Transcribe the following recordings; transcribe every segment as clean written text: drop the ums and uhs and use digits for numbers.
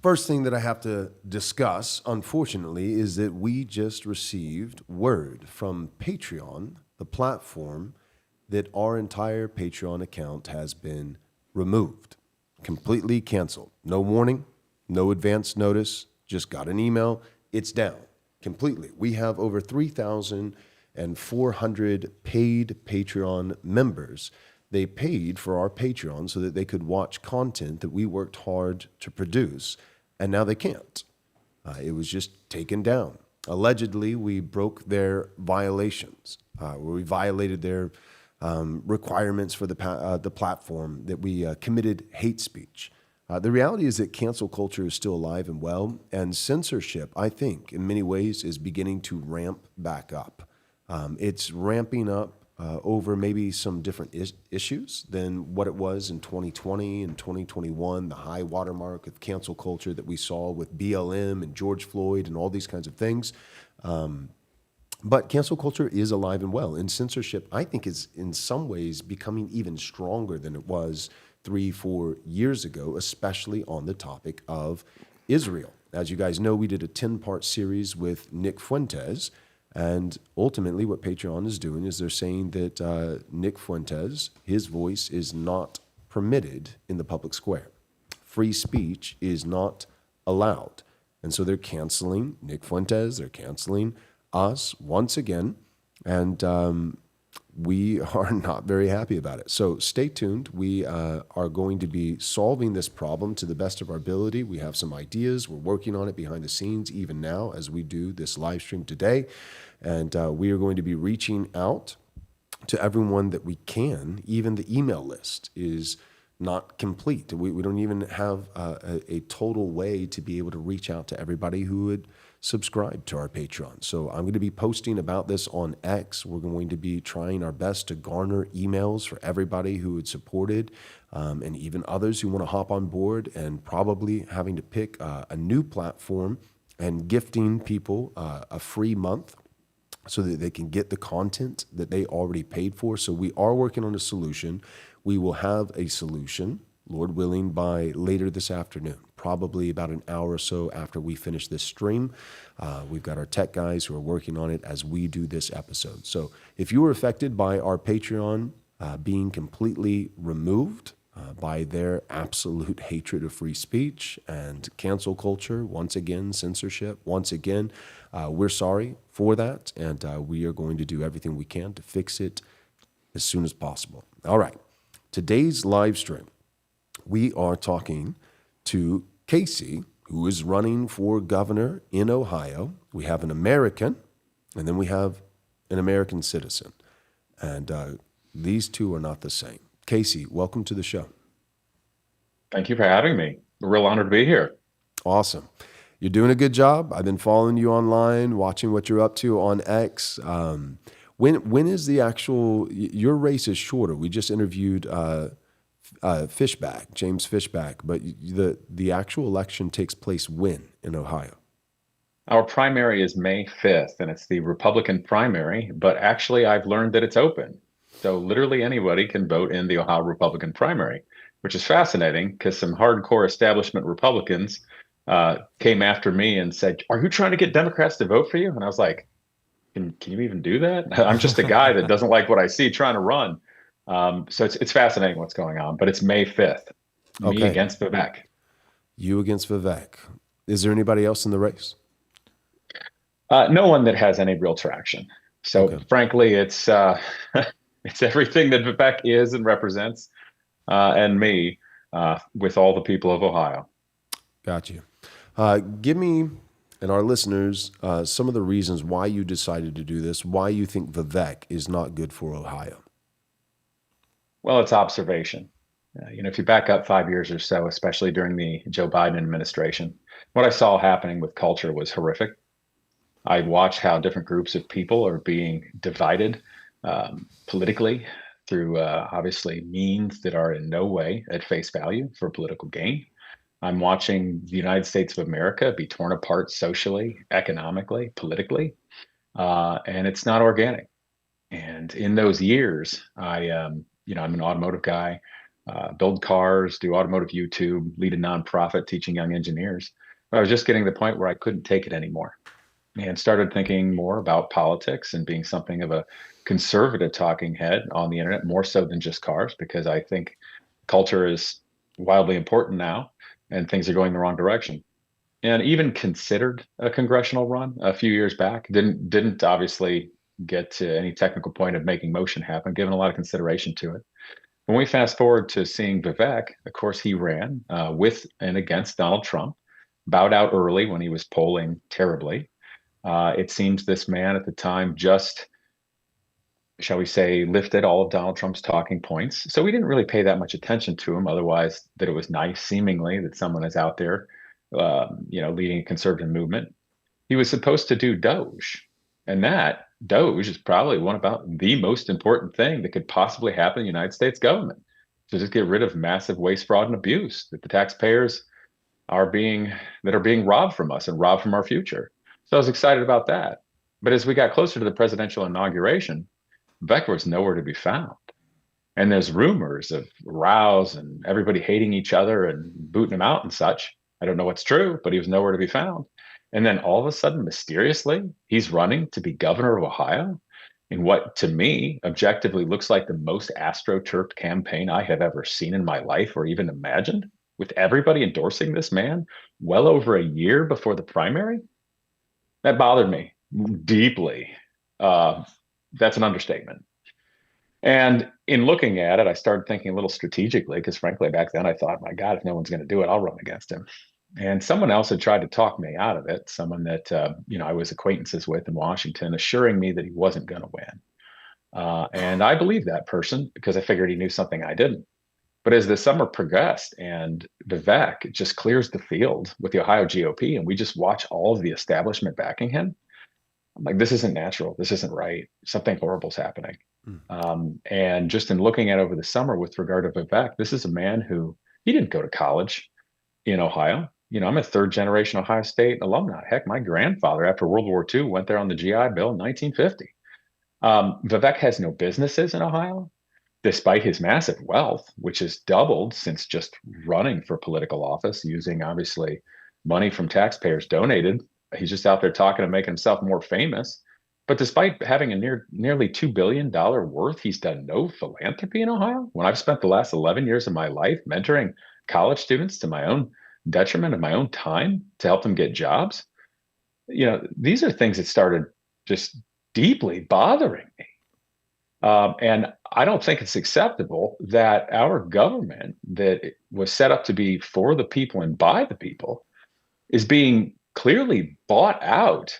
First thing that I have to discuss, unfortunately, is that we just received word from Patreon, the platform, that our entire Patreon account has been removed, completely canceled. No warning, no advance notice, just got an email. It's down completely. We have over 3,400 paid Patreon members. They paid for our Patreon so that they could watch content that we worked hard to produce, and now they can't. It was just taken down. Allegedly, we broke their violations, where we violated their requirements for the platform, that we committed hate speech. The reality is that cancel culture is still alive and well, and censorship, I think, in many ways is beginning to ramp back up. It's ramping up over maybe some different issues than what it was in 2020 and 2021, the high watermark of cancel culture that we saw with BLM and George Floyd and all these kinds of things. But cancel culture is alive and well, and censorship, I think, is in some ways becoming even stronger than it was 3-4 years ago, especially on the topic of Israel. As you guys know, we did a 10-part series with Nick Fuentes, and ultimately what Patreon is doing is they're saying that Nick Fuentes, his voice is not permitted in the public square. Free speech is not allowed. And so they're canceling Nick Fuentes, they're canceling us once again, and we are not very happy about it. So stay tuned. We are going to be solving this problem to the best of our ability. We have some ideas. We're working on it behind the scenes even now as we do this live stream today. And we are going to be reaching out to everyone that we can. Even the email list is not complete. We don't even have a total way to be able to reach out to everybody who would subscribe to our Patreon. So I'm going to be posting about this on X. We're going to be trying our best to garner emails for everybody who had supported, and even others who want to hop on board, and probably having to pick a new platform and gifting people a free month so that they can get the content that they already paid for. So we are working on a solution. We will have a solution, Lord willing, by later this afternoon, probably about an hour or so after we finish this stream. We've got our tech guys who are working on it as we do this episode. So if you were affected by our Patreon being completely removed by their absolute hatred of free speech and cancel culture, once again, censorship, once again, we're sorry for that, and we are going to do everything we can to fix it as soon as possible. All right, today's live stream, we are talking to Casey, who is running for governor in Ohio. We have an American, and then we have an American citizen. And these two are not the same. Casey, welcome to the show. Thank you for having me. A real honor to be here. Awesome. You're doing a good job. I've been following you online, watching what you're up to on X. When is the actual, your race is shorter. We just interviewed Fishback, James Fishback, but the actual election takes place when in Ohio? Our primary is May 5th, and it's the Republican primary, but actually I've learned that it's open. So literally anybody can vote in the Ohio Republican primary, which is fascinating because some hardcore establishment Republicans came after me and said, "Are you trying to get Democrats to vote for you?" And I was like, can you even do that? I'm just a guy that doesn't like what I see trying to run. So it's fascinating what's going on, but it's May 5th, me against Vivek. You against Vivek. Is there anybody else in the race? No one that has any real traction. So frankly, it's it's everything that Vivek is and represents, and me with all the people of Ohio. Got you. Give me and our listeners some of the reasons why you decided to do this, why you think Vivek is not good for Ohio. Well, it's observation. If you back up 5 years or so, especially during the Joe Biden administration, what I saw happening with culture was horrific. I watched how different groups of people are being divided politically through obviously means that are in no way at face value for political gain. I'm watching the United States of America be torn apart socially, economically, politically, and it's not organic. And in those years, I'm an automotive guy. build cars, do automotive YouTube, lead a nonprofit teaching young engineers. But I was just getting to the point where I couldn't take it anymore and started thinking more about politics and being something of a conservative talking head on the internet, more so than just cars, because I think culture is wildly important now and things are going the wrong direction. And even considered a congressional run a few years back. Didn't obviously get to any technical point of making motion happen, given a lot of consideration to it. When we fast forward to seeing Vivek, of course, he ran with and against Donald Trump, bowed out early when he was polling terribly. It seems this man at the time just, shall we say, lifted all of Donald Trump's talking points. So we didn't really pay that much attention to him. Otherwise, that it was nice, seemingly, that someone is out there, leading a conservative movement. He was supposed to do Doge, and that Doge is probably one about the most important thing that could possibly happen in the United States government. To just get rid of massive waste, fraud, and abuse that the taxpayers are being robbed from us and robbed from our future. So I was excited about that. But as we got closer to the presidential inauguration, Becker was nowhere to be found. And there's rumors of rows and everybody hating each other and booting him out and such. I don't know what's true, but he was nowhere to be found. And then all of a sudden, mysteriously, he's running to be governor of Ohio in what to me objectively looks like the most astroturfed campaign I have ever seen in my life or even imagined, with everybody endorsing this man well over a year before the primary. That bothered me deeply. That's an understatement. And in looking at it, I started thinking a little strategically, because frankly, back then I thought, my God, if no one's going to do it, I'll run against him. And someone else had tried to talk me out of it, someone that I was acquaintances with in Washington, assuring me that he wasn't going to win. And I believed that person because I figured he knew something I didn't. But as the summer progressed and Vivek just clears the field with the Ohio GOP, and we just watch all of the establishment backing him, I'm like, this isn't natural. This isn't right. Something horrible's happening. And just in looking at over the summer with regard to Vivek, this is a man who he didn't go to college in Ohio. I'm a third generation Ohio State alumni. Heck, my grandfather after World War II went there on the GI Bill in 1950. Vivek has no businesses in Ohio, despite his massive wealth, which has doubled since just running for political office, using obviously money from taxpayers donated. He's just out there talking and making himself more famous. But despite having a nearly $2 billion worth, he's done no philanthropy in Ohio. When I've spent the last 11 years of my life mentoring college students to my own detriment of my own time to help them get jobs, these are things that started just deeply bothering me. And I don't think it's acceptable that our government that was set up to be for the people and by the people is being clearly bought out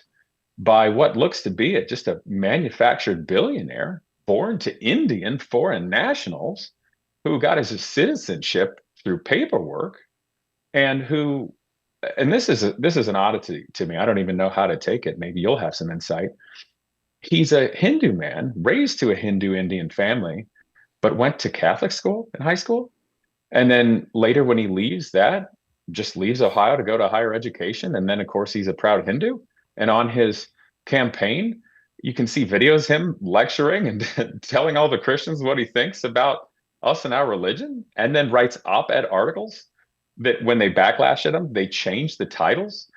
by what looks to be just a manufactured billionaire born to Indian foreign nationals who got his citizenship through paperwork and this is an oddity to me. I don't even know how to take it. Maybe you'll have some insight. He's a Hindu man raised to a Hindu Indian family, but went to Catholic school in high school. And then later when he leaves that, just leaves Ohio to go to higher education. And then of course he's a proud Hindu. And on his campaign, you can see videos him lecturing and telling all the Christians what he thinks about us and our religion, and then writes op-ed articles that when they backlash at him, they change the titles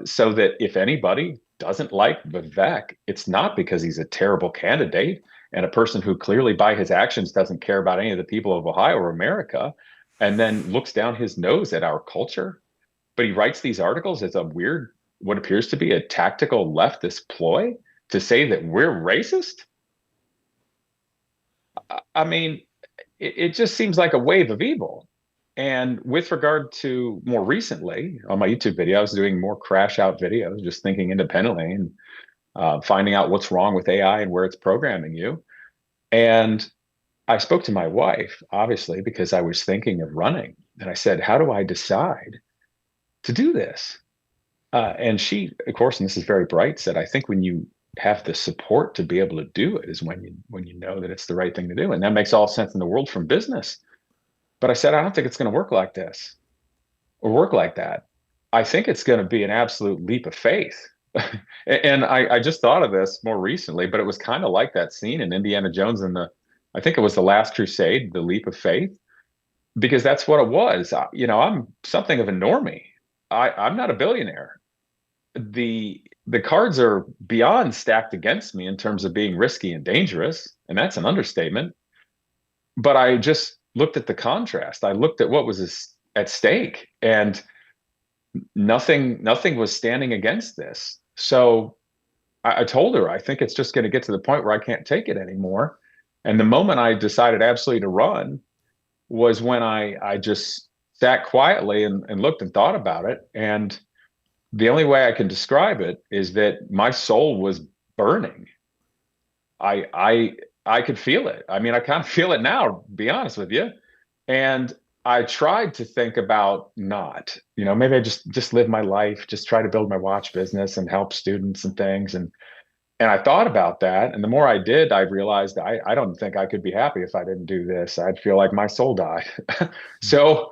so that if anybody doesn't like Vivek, it's not because he's a terrible candidate and a person who clearly by his actions doesn't care about any of the people of Ohio or America, and then looks down his nose at our culture. But he writes these articles as a weird, what appears to be a tactical leftist ploy to say that we're racist. I mean, it just seems like a wave of evil. And with regard to more recently on my YouTube video, I was doing more crash out videos, just thinking independently and finding out what's wrong with AI and where it's programming you. And I spoke to my wife, obviously, because I was thinking of running. And I said, how do I decide to do this? And she, of course, and this is very bright, said, I think when you have the support to be able to do it is when you know that it's the right thing to do. And that makes all sense in the world from business. But I said, I don't think it's going to work like this or work like that. I think it's going to be an absolute leap of faith. And I just thought of this more recently, but it was kind of like that scene in Indiana Jones and I think it was The Last Crusade, the leap of faith, because that's what it was. I'm something of a normie. I'm not a billionaire. The cards are beyond stacked against me in terms of being risky and dangerous, and that's an understatement. But I just looked at the contrast. I looked at what was at stake, and nothing was standing against this. So I told her, I think it's just going to get to the point where I can't take it anymore. And the moment I decided absolutely to run was when I just sat quietly and looked and thought about it. And the only way I can describe it is that my soul was burning. I could feel it. I mean, I kind of feel it now, to be honest with you. And I tried to think about not, maybe I just live my life, just try to build my watch business and help students and things. And I thought about that. And the more I did, I realized I don't think I could be happy if I didn't do this. I'd feel like my soul died. So,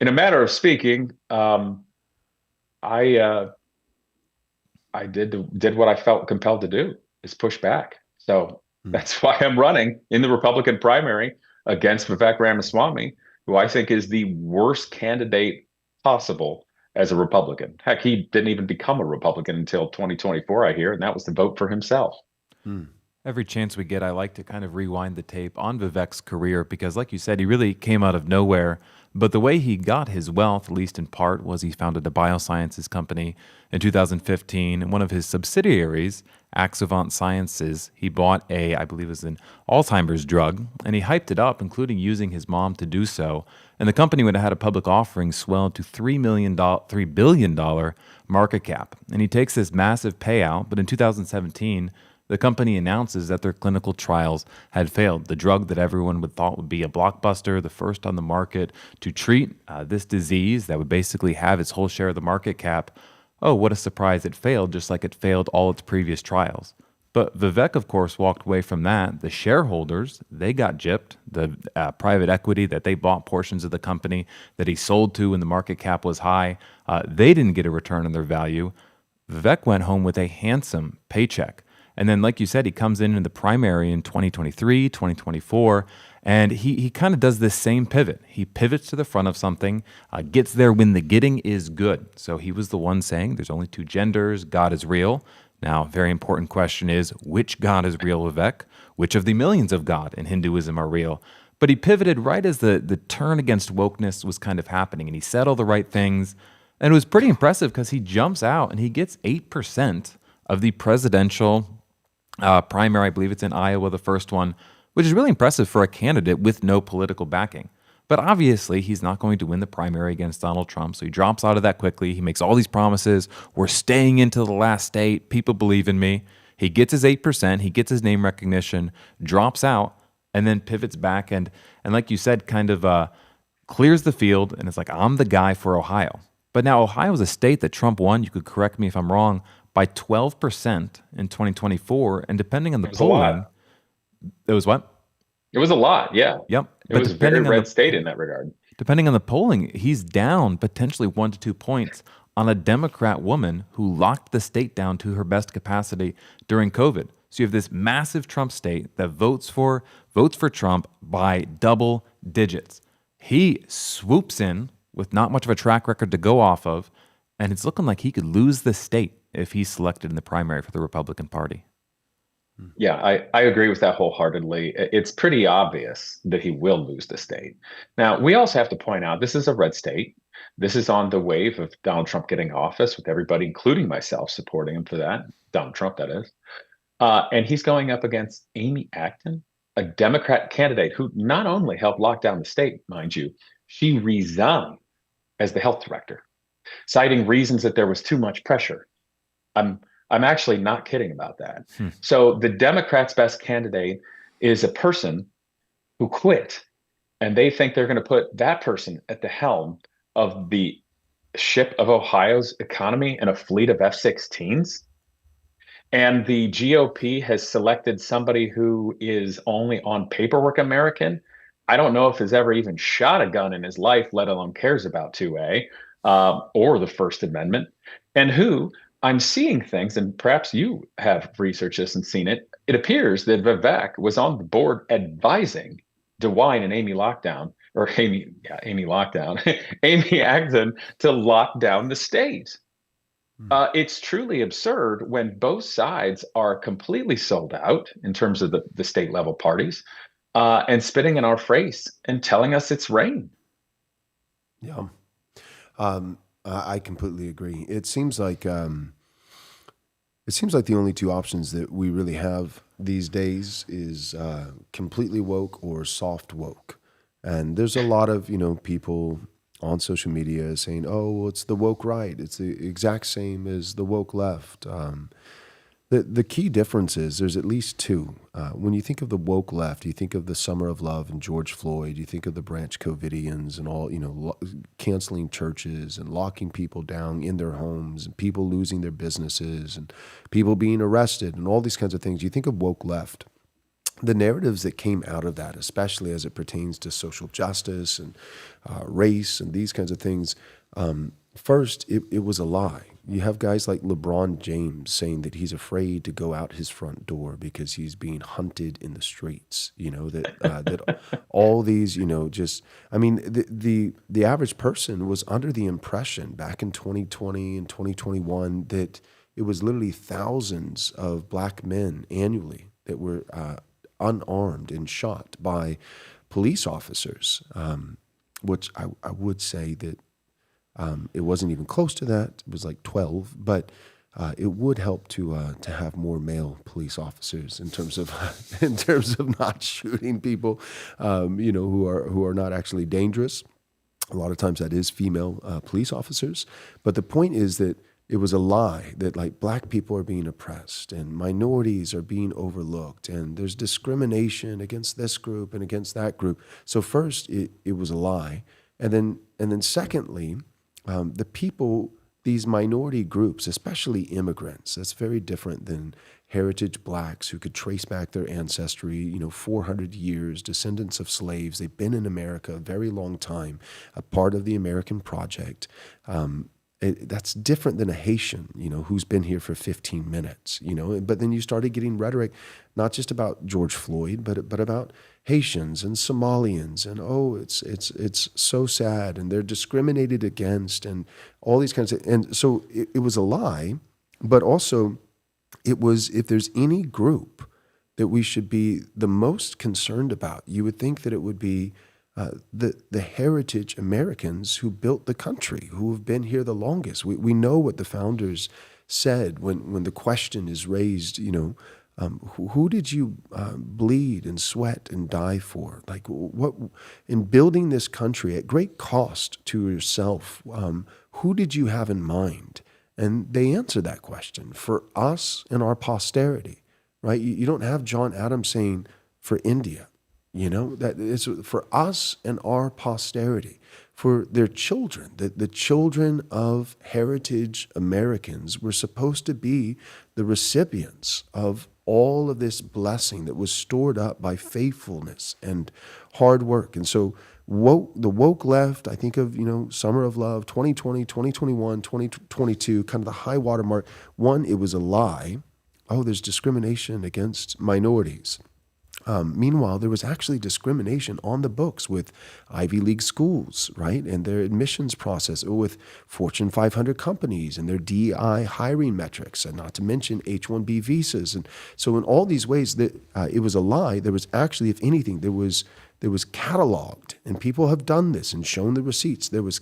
in a matter of speaking, I I did what I felt compelled to do, is push back. So that's why I'm running in the Republican primary against Vivek Ramaswamy, who I think is the worst candidate possible as a Republican. Heck, he didn't even become a Republican until 2024, I hear, and that was to vote for himself. Every chance we get, I like to kind of rewind the tape on Vivek's career because, like you said, he really came out of nowhere. But the way he got his wealth, at least in part, was he founded a biosciences company in 2015. And one of his subsidiaries, Axovant Sciences, he bought I believe it was an Alzheimer's drug, and he hyped it up, including using his mom to do so. And the company would have had a public offering swell to $3 billion market cap. And he takes this massive payout, but in 2017, the company announces that their clinical trials had failed. The drug that everyone would thought would be a blockbuster, the first on the market to treat this disease that would basically have its whole share of the market cap. Oh, what a surprise, it failed, just like it failed all its previous trials. But Vivek, of course, walked away from that. The shareholders, they got gypped. The private equity that they bought portions of the company that he sold to when the market cap was high, they didn't get a return on their value. Vivek went home with a handsome paycheck. And then, like you said, he comes in the primary in 2023, 2024, and he kind of does this same pivot. He pivots to the front of something, gets there when the getting is good. So he was the one saying there's only two genders, God is real. Now, very important question is, which God is real, Vivek? Which of the millions of God in Hinduism are real? But he pivoted right as the turn against wokeness was kind of happening, and he said all the right things. And it was pretty impressive because he jumps out and he gets 8% of the presidential primary. I believe it's in Iowa, the first one, which is really impressive for a candidate with no political backing. But obviously, he's not going to win the primary against Donald Trump, so he drops out of that quickly. He makes all these promises. We're staying into the last state. People believe in me. He gets his 8%. He gets his name recognition, drops out, and then pivots back. And like you said, kind of clears the field, and it's like, I'm the guy for Ohio. But now Ohio is a state that Trump won. You could correct me if I'm wrong, by 12% in 2024, and depending on the polling, it was what? It was a lot, yeah. Yep. It was a very red state in that regard. Depending on the polling, he's down potentially 1 to 2 points on a Democrat woman who locked the state down to her best capacity during COVID. So you have this massive Trump state that votes for Trump by double digits. He swoops in with not much of a track record to go off of, and it's looking like he could lose the state if he's selected in the primary for the Republican Party. Yeah, I agree with that wholeheartedly. It's pretty obvious that he will lose the state. Now, we also have to point out this is a red state. This is on the wave of Donald Trump getting office, with everybody, including myself, supporting him for that. Donald Trump, that is. And he's going up against Amy Acton, a Democrat candidate who not only helped lock down the state, mind you, she resigned as the health director, citing reasons that there was too much pressure. I'm actually not kidding about that. So the Democrats' best candidate is a person who quit, and they think they're going to put that person at the helm of the ship of Ohio's economy in a fleet of F-16s. And the GOP has selected somebody who is only on paperwork American. I don't know if he's ever even shot a gun in his life, let alone cares about 2A or the First Amendment, and who I'm seeing things, and perhaps you have researched this and seen it. It appears that Vivek was on the board advising DeWine and Amy Lockdown or Amy Lockdown, Amy Agnew to lock down the state. It's truly absurd when both sides are completely sold out in terms of the state level parties, and spitting in our face and telling us it's rain. Yeah. I completely agree. It seems like the only two options that we really have these days is completely woke or soft woke. And there's a lot of, people on social media saying, oh, well, it's the woke right. It's the exact same as the woke left. The key difference is there's at least two. When you think of the woke left, you think of the Summer of Love and George Floyd. You think of the Branch Covidians and all, canceling churches and locking people down in their homes and people losing their businesses and people being arrested and all these kinds of things. You think of woke left. The narratives that came out of that, especially as it pertains to social justice and race and these kinds of things, first, it was a lie. You have guys like LeBron James saying that he's afraid to go out his front door because he's being hunted in the streets. That all these, the average person was under the impression back in 2020 and 2021 that it was literally thousands of black men annually that were unarmed and shot by police officers, which I would say that it wasn't even close to that. It was like 12, but it would help to have more male police officers in terms of not shooting people, who are not actually dangerous. A lot of times that is female police officers. But the point is that it was a lie that like black people are being oppressed and minorities are being overlooked and there's discrimination against this group and against that group. So first it was a lie. And then secondly, the people, these minority groups, especially immigrants, that's very different than heritage blacks who could trace back their ancestry, 400 years, descendants of slaves. They've been in America a very long time, a part of the American project. That's different than a Haitian, who's been here for 15 minutes, But then you started getting rhetoric, not just about George Floyd, but about Haitians and Somalians, and it's so sad, and they're discriminated against, and all these kinds of, and so it was a lie, but also it was, if there's any group that we should be the most concerned about, you would think that it would be the heritage Americans who built the country, who have been here the longest. We know what the founders said when the question is raised, who did you bleed and sweat and die for? Like what in building this country at great cost to yourself, who did you have in mind? And they answer that question for us and our posterity, right? You don't have John Adams saying for India. That it's for us and our posterity, for their children, the children of heritage Americans were supposed to be the recipients of all of this blessing that was stored up by faithfulness and hard work. And so the woke left, I think of, Summer of Love, 2020, 2021, 2022, kind of the high water mark. One, it was a lie. Oh, there's discrimination against minorities. Meanwhile, there was actually discrimination on the books with Ivy League schools, right? And their admissions process, or with Fortune 500 companies and their DEI hiring metrics, and not to mention H-1B visas. And so in all these ways that it was a lie, there was actually, if anything, there was cataloged, and people have done this and shown the receipts. There was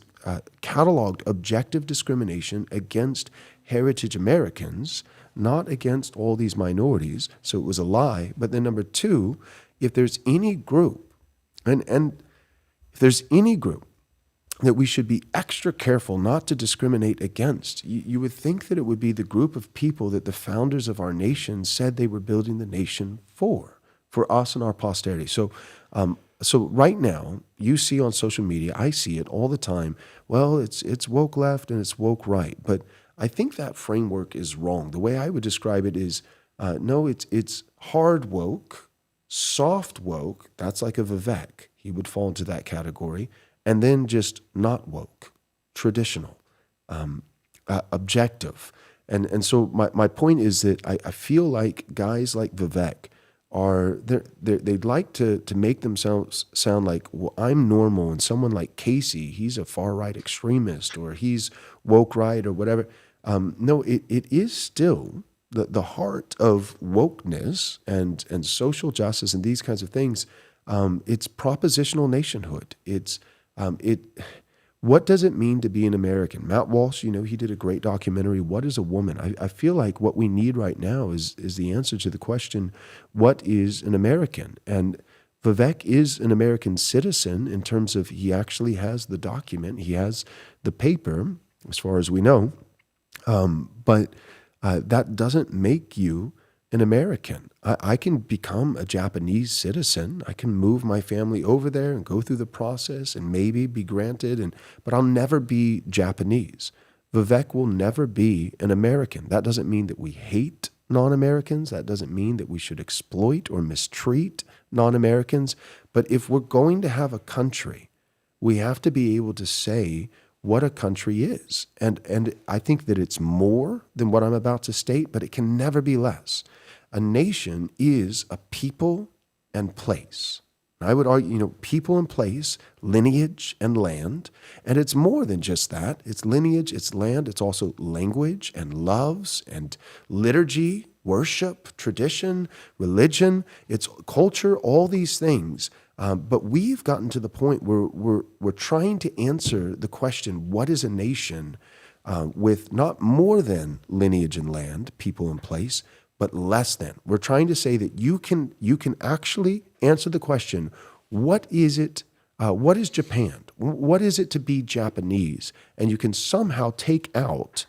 cataloged objective discrimination against heritage Americans, not against all these minorities. So it was a lie. But then number two, if there's any group, and if there's any group that we should be extra careful not to discriminate against, you would think that it would be the group of people that the founders of our nation said they were building the nation for us and our posterity. So right now, you see on social media, I see it all the time, well, it's woke left and it's woke right. But I think that framework is wrong. The way I would describe it is, no, it's hard woke, soft woke. That's like a Vivek. He would fall into that category. And then just not woke, traditional, objective. And so my point is that I feel like guys like Vivek they'd like to make themselves sound like, well, I'm normal, and someone like Casey, he's a far right extremist, or he's woke right, or whatever. No, it is still the heart of wokeness and social justice and these kinds of things. It's propositional nationhood. It. What does it mean to be an American? Matt Walsh, he did a great documentary, What is a Woman? I feel like what we need right now is the answer to the question, what is an American? And Vivek is an American citizen in terms of he actually has the document, he has the paper, as far as we know, but that doesn't make you an American. I can become a Japanese citizen. I can move my family over there and go through the process and maybe be granted, but I'll never be Japanese. Vivek will never be an American. That doesn't mean that we hate non-Americans. That doesn't mean that we should exploit or mistreat non-Americans. But if we're going to have a country, we have to be able to say what a country is. And I think that it's more than what I'm about to state, but it can never be less. A nation is a people and place. I would argue, people and place, lineage and land. And it's more than just that. It's lineage, it's land, it's also language and loves and liturgy, worship, tradition, religion, it's culture, all these things. But we've gotten to the point where we're trying to answer the question, what is a nation, with not more than lineage and land, people and place, but less than. We're trying to say that you can actually answer the question, what is it? What is Japan? What is it to be Japanese? And you can somehow take out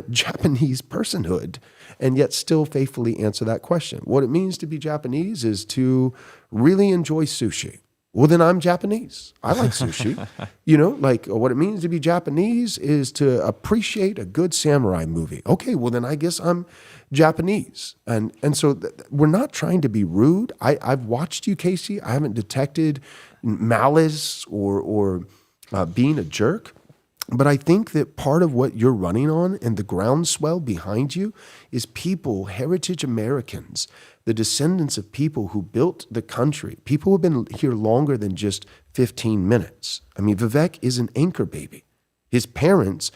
Japanese personhood and yet still faithfully answer that question. What it means to be Japanese is to really enjoy sushi. Well, then I'm Japanese. I like sushi. What it means to be Japanese is to appreciate a good samurai movie. Okay, well, then I guess I'm Japanese. And so we're not trying to be rude. I've watched you, Casey. I haven't detected malice or being a jerk. But I think that part of what you're running on and the groundswell behind you is people, heritage Americans, the descendants of people who built the country, people who have been here longer than just 15 minutes. I mean, Vivek is an anchor baby. His parents,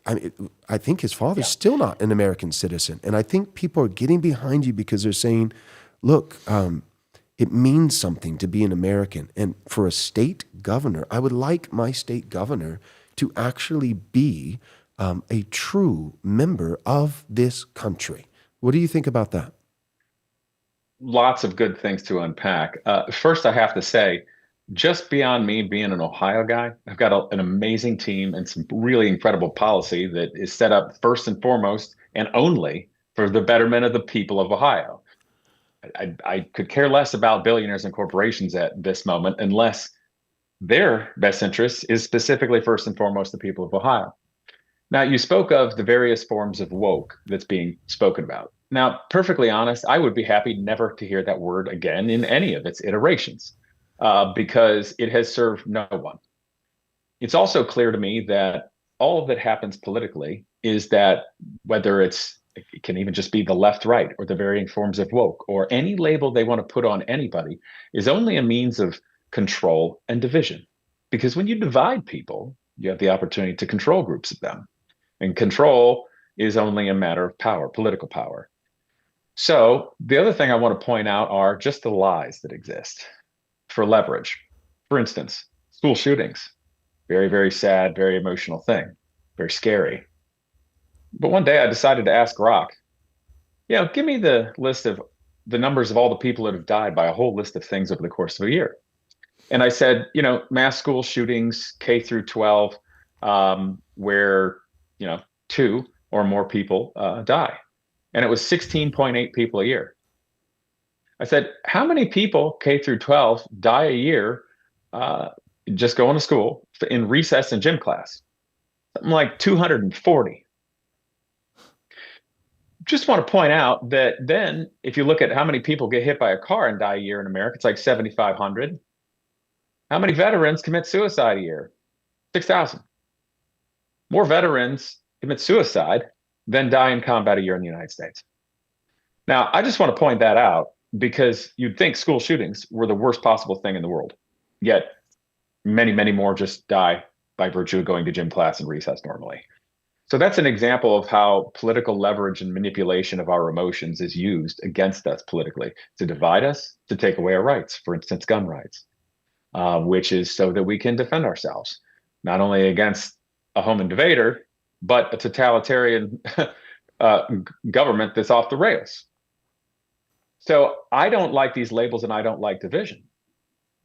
I think his father's still not an American citizen. And I think people are getting behind you because they're saying, look, it means something to be an American. And for a state governor, I would like my state governor to actually be a true member of this country. What do you think about that? Lots of good things to unpack. First, I have to say, just beyond me being an Ohio guy, I've got an amazing team and some really incredible policy that is set up first and foremost and only for the betterment of the people of Ohio. I could care less about billionaires and corporations at this moment unless their best interest is specifically first and foremost the people of Ohio. Now, you spoke of the various forms of woke that's being spoken about. Now, perfectly honest, I would be happy never to hear that word again in any of its iterations, because it has served no one. It's also clear to me that all that happens politically is that whether it can even just be the left, right, or the varying forms of woke, or any label they want to put on anybody, is only a means of control and division. Because when you divide people, you have the opportunity to control groups of them. And control is only a matter of power, political power. So the other thing I want to point out are just the lies that exist for leverage. For instance, school shootings, very, very sad, very emotional thing, very scary. But one day I decided to ask Rock, give me the list of the numbers of all the people that have died by a whole list of things over the course of a year. And I said, mass school shootings, K through 12, where, 2 or more people die. And it was 16.8 people a year. I said, how many people K through 12 die a year just going to school in recess and gym class? Something like 240. Just want to point out that then if you look at how many people get hit by a car and die a year in America, it's like 7,500. How many veterans commit suicide a year? 6,000. More veterans commit suicide than die in combat a year in the United States. Now, I just want to point that out because you'd think school shootings were the worst possible thing in the world. Yet many, many more just die by virtue of going to gym class and recess normally. So that's an example of how political leverage and manipulation of our emotions is used against us politically to divide us, to take away our rights, for instance, gun rights, which is so that we can defend ourselves, not only against a home invader, but a totalitarian government that's off the rails. So I don't like these labels and I don't like division.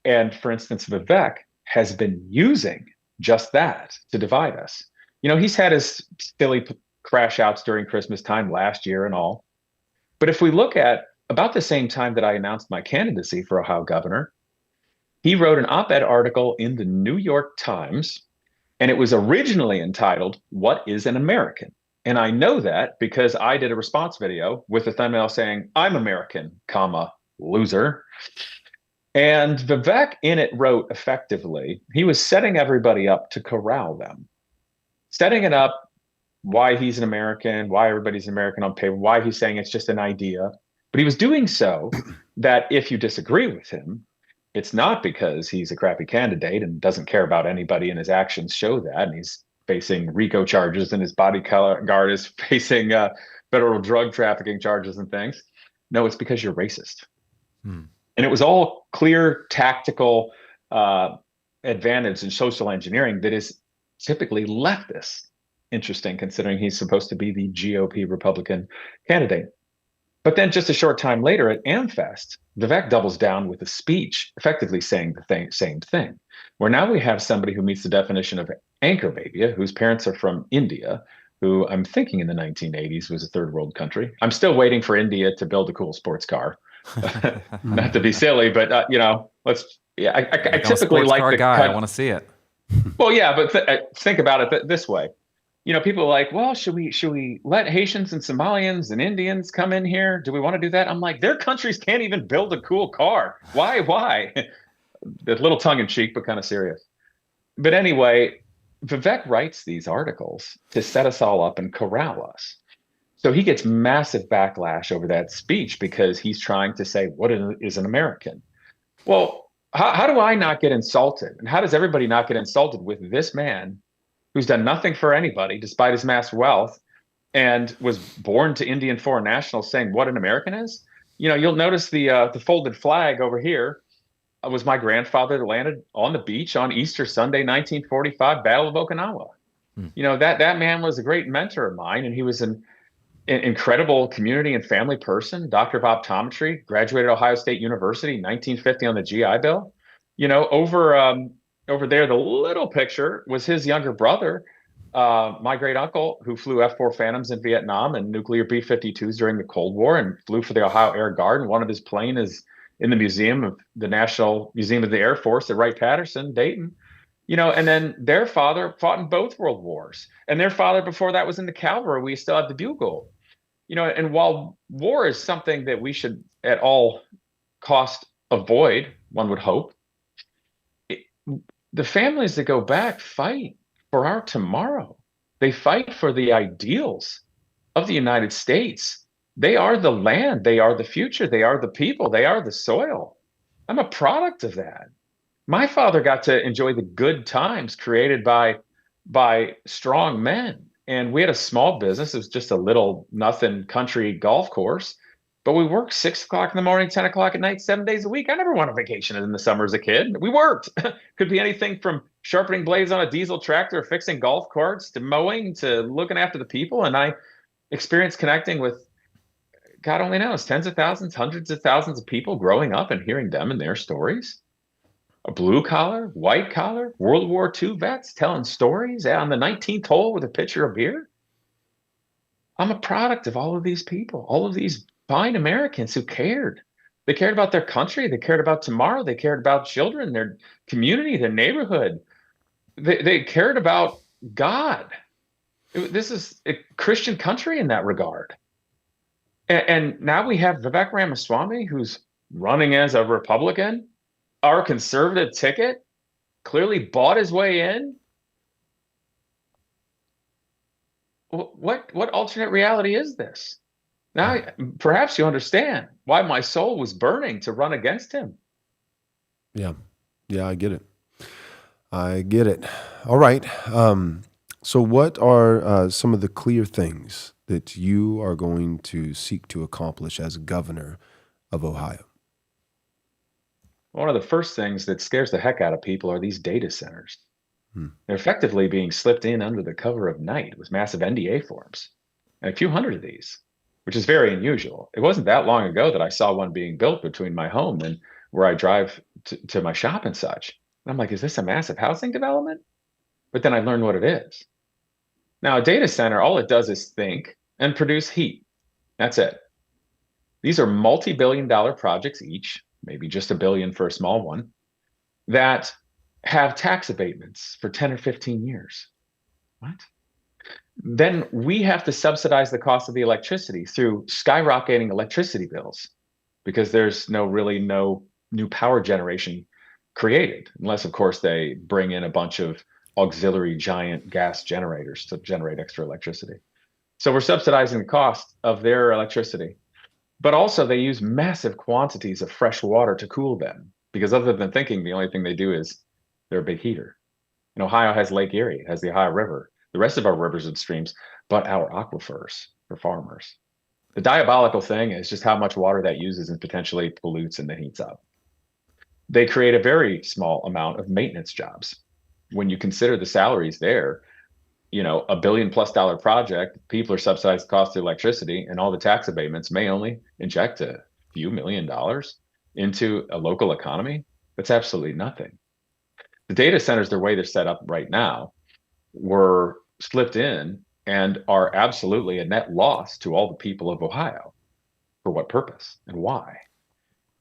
And for instance, Vivek has been using just that to divide us. He's had his silly crash outs during Christmas time last year and all. But if we look at about the same time that I announced my candidacy for Ohio governor, he wrote an op-ed article in the New York Times, and it was originally entitled, "What is an American?" And I know that because I did a response video with a thumbnail saying, "I'm American, comma, loser." And Vivek in it wrote effectively, he was setting everybody up to corral them, setting it up why he's an American, why everybody's American on paper, why he's saying it's just an idea. But he was doing so that if you disagree with him, it's not because he's a crappy candidate and doesn't care about anybody and his actions show that. And he's facing RICO charges and his bodyguard is facing federal drug trafficking charges and things. No, it's because you're racist. And it was all clear tactical advantage in social engineering that is typically leftist. Interesting, considering he's supposed to be the GOP Republican candidate. But then just a short time later at AmFest, Vivek doubles down with a speech effectively saying the same thing, where now we have somebody who meets the definition of anchor baby, whose parents are from India, who I'm thinking in the 1980s was a third world country. I'm still waiting for India to build a cool sports car. Not to be silly, but I typically like the guy. I want to see it. Well, yeah, but think about it this way. People are like, well, should we let Haitians and Somalians and Indians come in here? Do we want to do that? I'm like, their countries can't even build a cool car. Why? A little tongue in cheek, but kind of serious. But anyway, Vivek writes these articles to set us all up and corral us. So he gets massive backlash over that speech because he's trying to say, what is an American? Well, how do I not get insulted? And how does everybody not get insulted with this man who's done nothing for anybody despite his mass wealth and was born to Indian foreign nationals saying what an American is? You'll notice the folded flag over here was my grandfather that landed on the beach on Easter Sunday, 1945, Battle of Okinawa. That man was a great mentor of mine, and he was an incredible community and family person, doctor of optometry, graduated Ohio State University, 1950 on the GI Bill. Over there, the little picture was his younger brother, my great uncle, who flew F-4 Phantoms in Vietnam and nuclear B-52s during the Cold War and flew for the Ohio Air Guard. And one of his plane is in the museum of the National Museum of the Air Force at Wright-Patterson, Dayton. And then their father fought in both world wars. And their father before that was in the cavalry. We still have the bugle. And while war is something that we should at all cost avoid, one would hope, the families that go back fight for our tomorrow. They fight for the ideals of the United States. They are the land. They are the future. They are the people. They are the soil. I'm a product of that. My father got to enjoy the good times created by strong men. And we had a small business. It was just a little nothing country golf course. But we worked 6 o'clock in the morning, 10 o'clock at night, 7 days a week. I never went on vacation in the summer as a kid. We worked. Could be anything from sharpening blades on a diesel tractor, fixing golf carts, to mowing, to looking after the people. And I experienced connecting with, God only knows, tens of thousands, hundreds of thousands of people growing up and hearing them and their stories. A blue collar, white collar, World War II vets telling stories on the 19th hole with a pitcher of beer. I'm a product of all of these people, all of these fine Americans who cared. They cared about their country. They cared about tomorrow. They cared about children, their community, their neighborhood. They cared about God. This is a Christian country in that regard. And now we have Vivek Ramaswamy, who's running as a Republican. Our conservative ticket clearly bought his way in. What alternate reality is this? Now, perhaps you understand why my soul was burning to run against him. Yeah. Yeah, I get it. I get it. All right. So what are some of the clear things that you are going to seek to accomplish as governor of Ohio? One of the first things that scares the heck out of people are these data centers. Hmm. They're effectively being slipped in under the cover of night with massive NDA forms, and a few hundred of these, which is very unusual. It wasn't that long ago that I saw one being built between my home and where I drive to my shop and such. And I'm like, is this a massive housing development? But then I learned what it is. Now, a data center, all it does is think and produce heat. That's it. These are multi-billion-dollar projects each, maybe just a billion for a small one, that have tax abatements for 10 or 15 years. What? Then we have to subsidize the cost of the electricity through skyrocketing electricity bills because there's no new power generation created, unless, of course, they bring in a bunch of auxiliary giant gas generators to generate extra electricity. So we're subsidizing the cost of their electricity. But also, they use massive quantities of fresh water to cool them because, other than thinking, the only thing they do is they're a big heater. And Ohio has Lake Erie, it has the Ohio River, the rest of our rivers and streams, but our aquifers for farmers. The diabolical thing is just how much water that uses and potentially pollutes and then heats up. They create a very small amount of maintenance jobs. When you consider the salaries there, $1 billion+ project, people are subsidized the cost of electricity, and all the tax abatements may only inject a few $1,000,000 into a local economy. That's absolutely nothing. The data centers, the way they're set up right now, were slipped in and are absolutely a net loss to all the people of Ohio. For what purpose and why?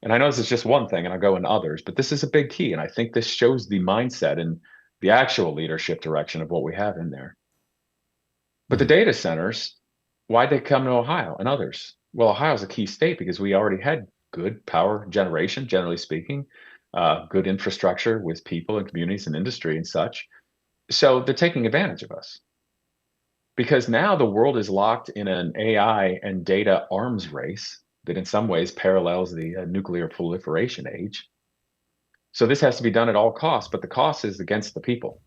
And I know this is just one thing, and I'll go into others, but this is a big key. And I think this shows the mindset and the actual leadership direction of what we have in there. But the data centers, why'd they come to Ohio and others? Well, Ohio's a key state because we already had good power generation, generally speaking, good infrastructure with people and communities and industry and such. So they're taking advantage of us because now the world is locked in an AI and data arms race that in some ways parallels the nuclear proliferation age. So this has to be done at all costs, but the cost is against the people.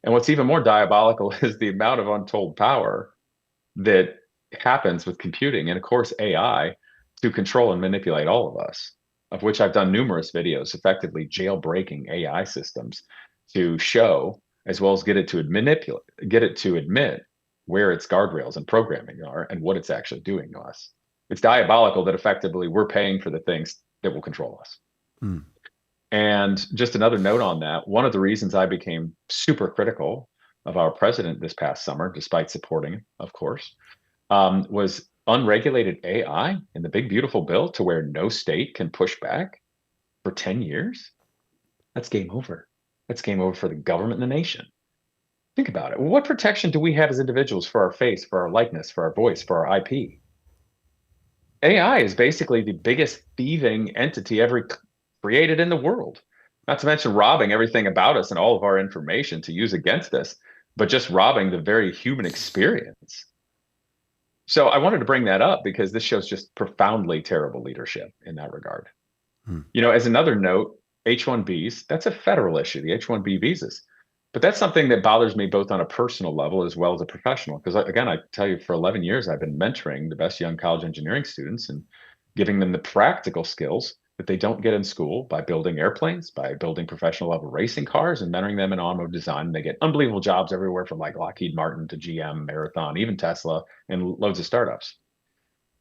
And what's even more diabolical is the amount of untold power that happens with computing and, of course, AI to control and manipulate all of us, of which I've done numerous videos, effectively jailbreaking AI systems to show, as well as get it to admit where its guardrails and programming are and what it's actually doing to us. It's diabolical that effectively we're paying for the things that will control us. Hmm. And just another note on that, one of the reasons I became super critical of our president this past summer, despite supporting him, of course, was unregulated AI in the big, beautiful bill to where no state can push back for 10 years. That's game over. That's game over for the government and the nation. Think about it. What protection do we have as individuals for our face, for our likeness, for our voice, for our IP? AI is basically the biggest thieving entity ever created in the world, not to mention robbing everything about us and all of our information to use against us, but just robbing the very human experience. So I wanted to bring that up because this shows just profoundly terrible leadership in that regard. As another note, H-1Bs, that's a federal issue, the H-1B visas. But that's something that bothers me both on a personal level as well as a professional. Because again, I tell you, for 11 years, I've been mentoring the best young college engineering students and giving them the practical skills that they don't get in school by building airplanes, by building professional level racing cars, and mentoring them in automotive design. They get unbelievable jobs everywhere from like Lockheed Martin to GM, Marathon, even Tesla, and loads of startups.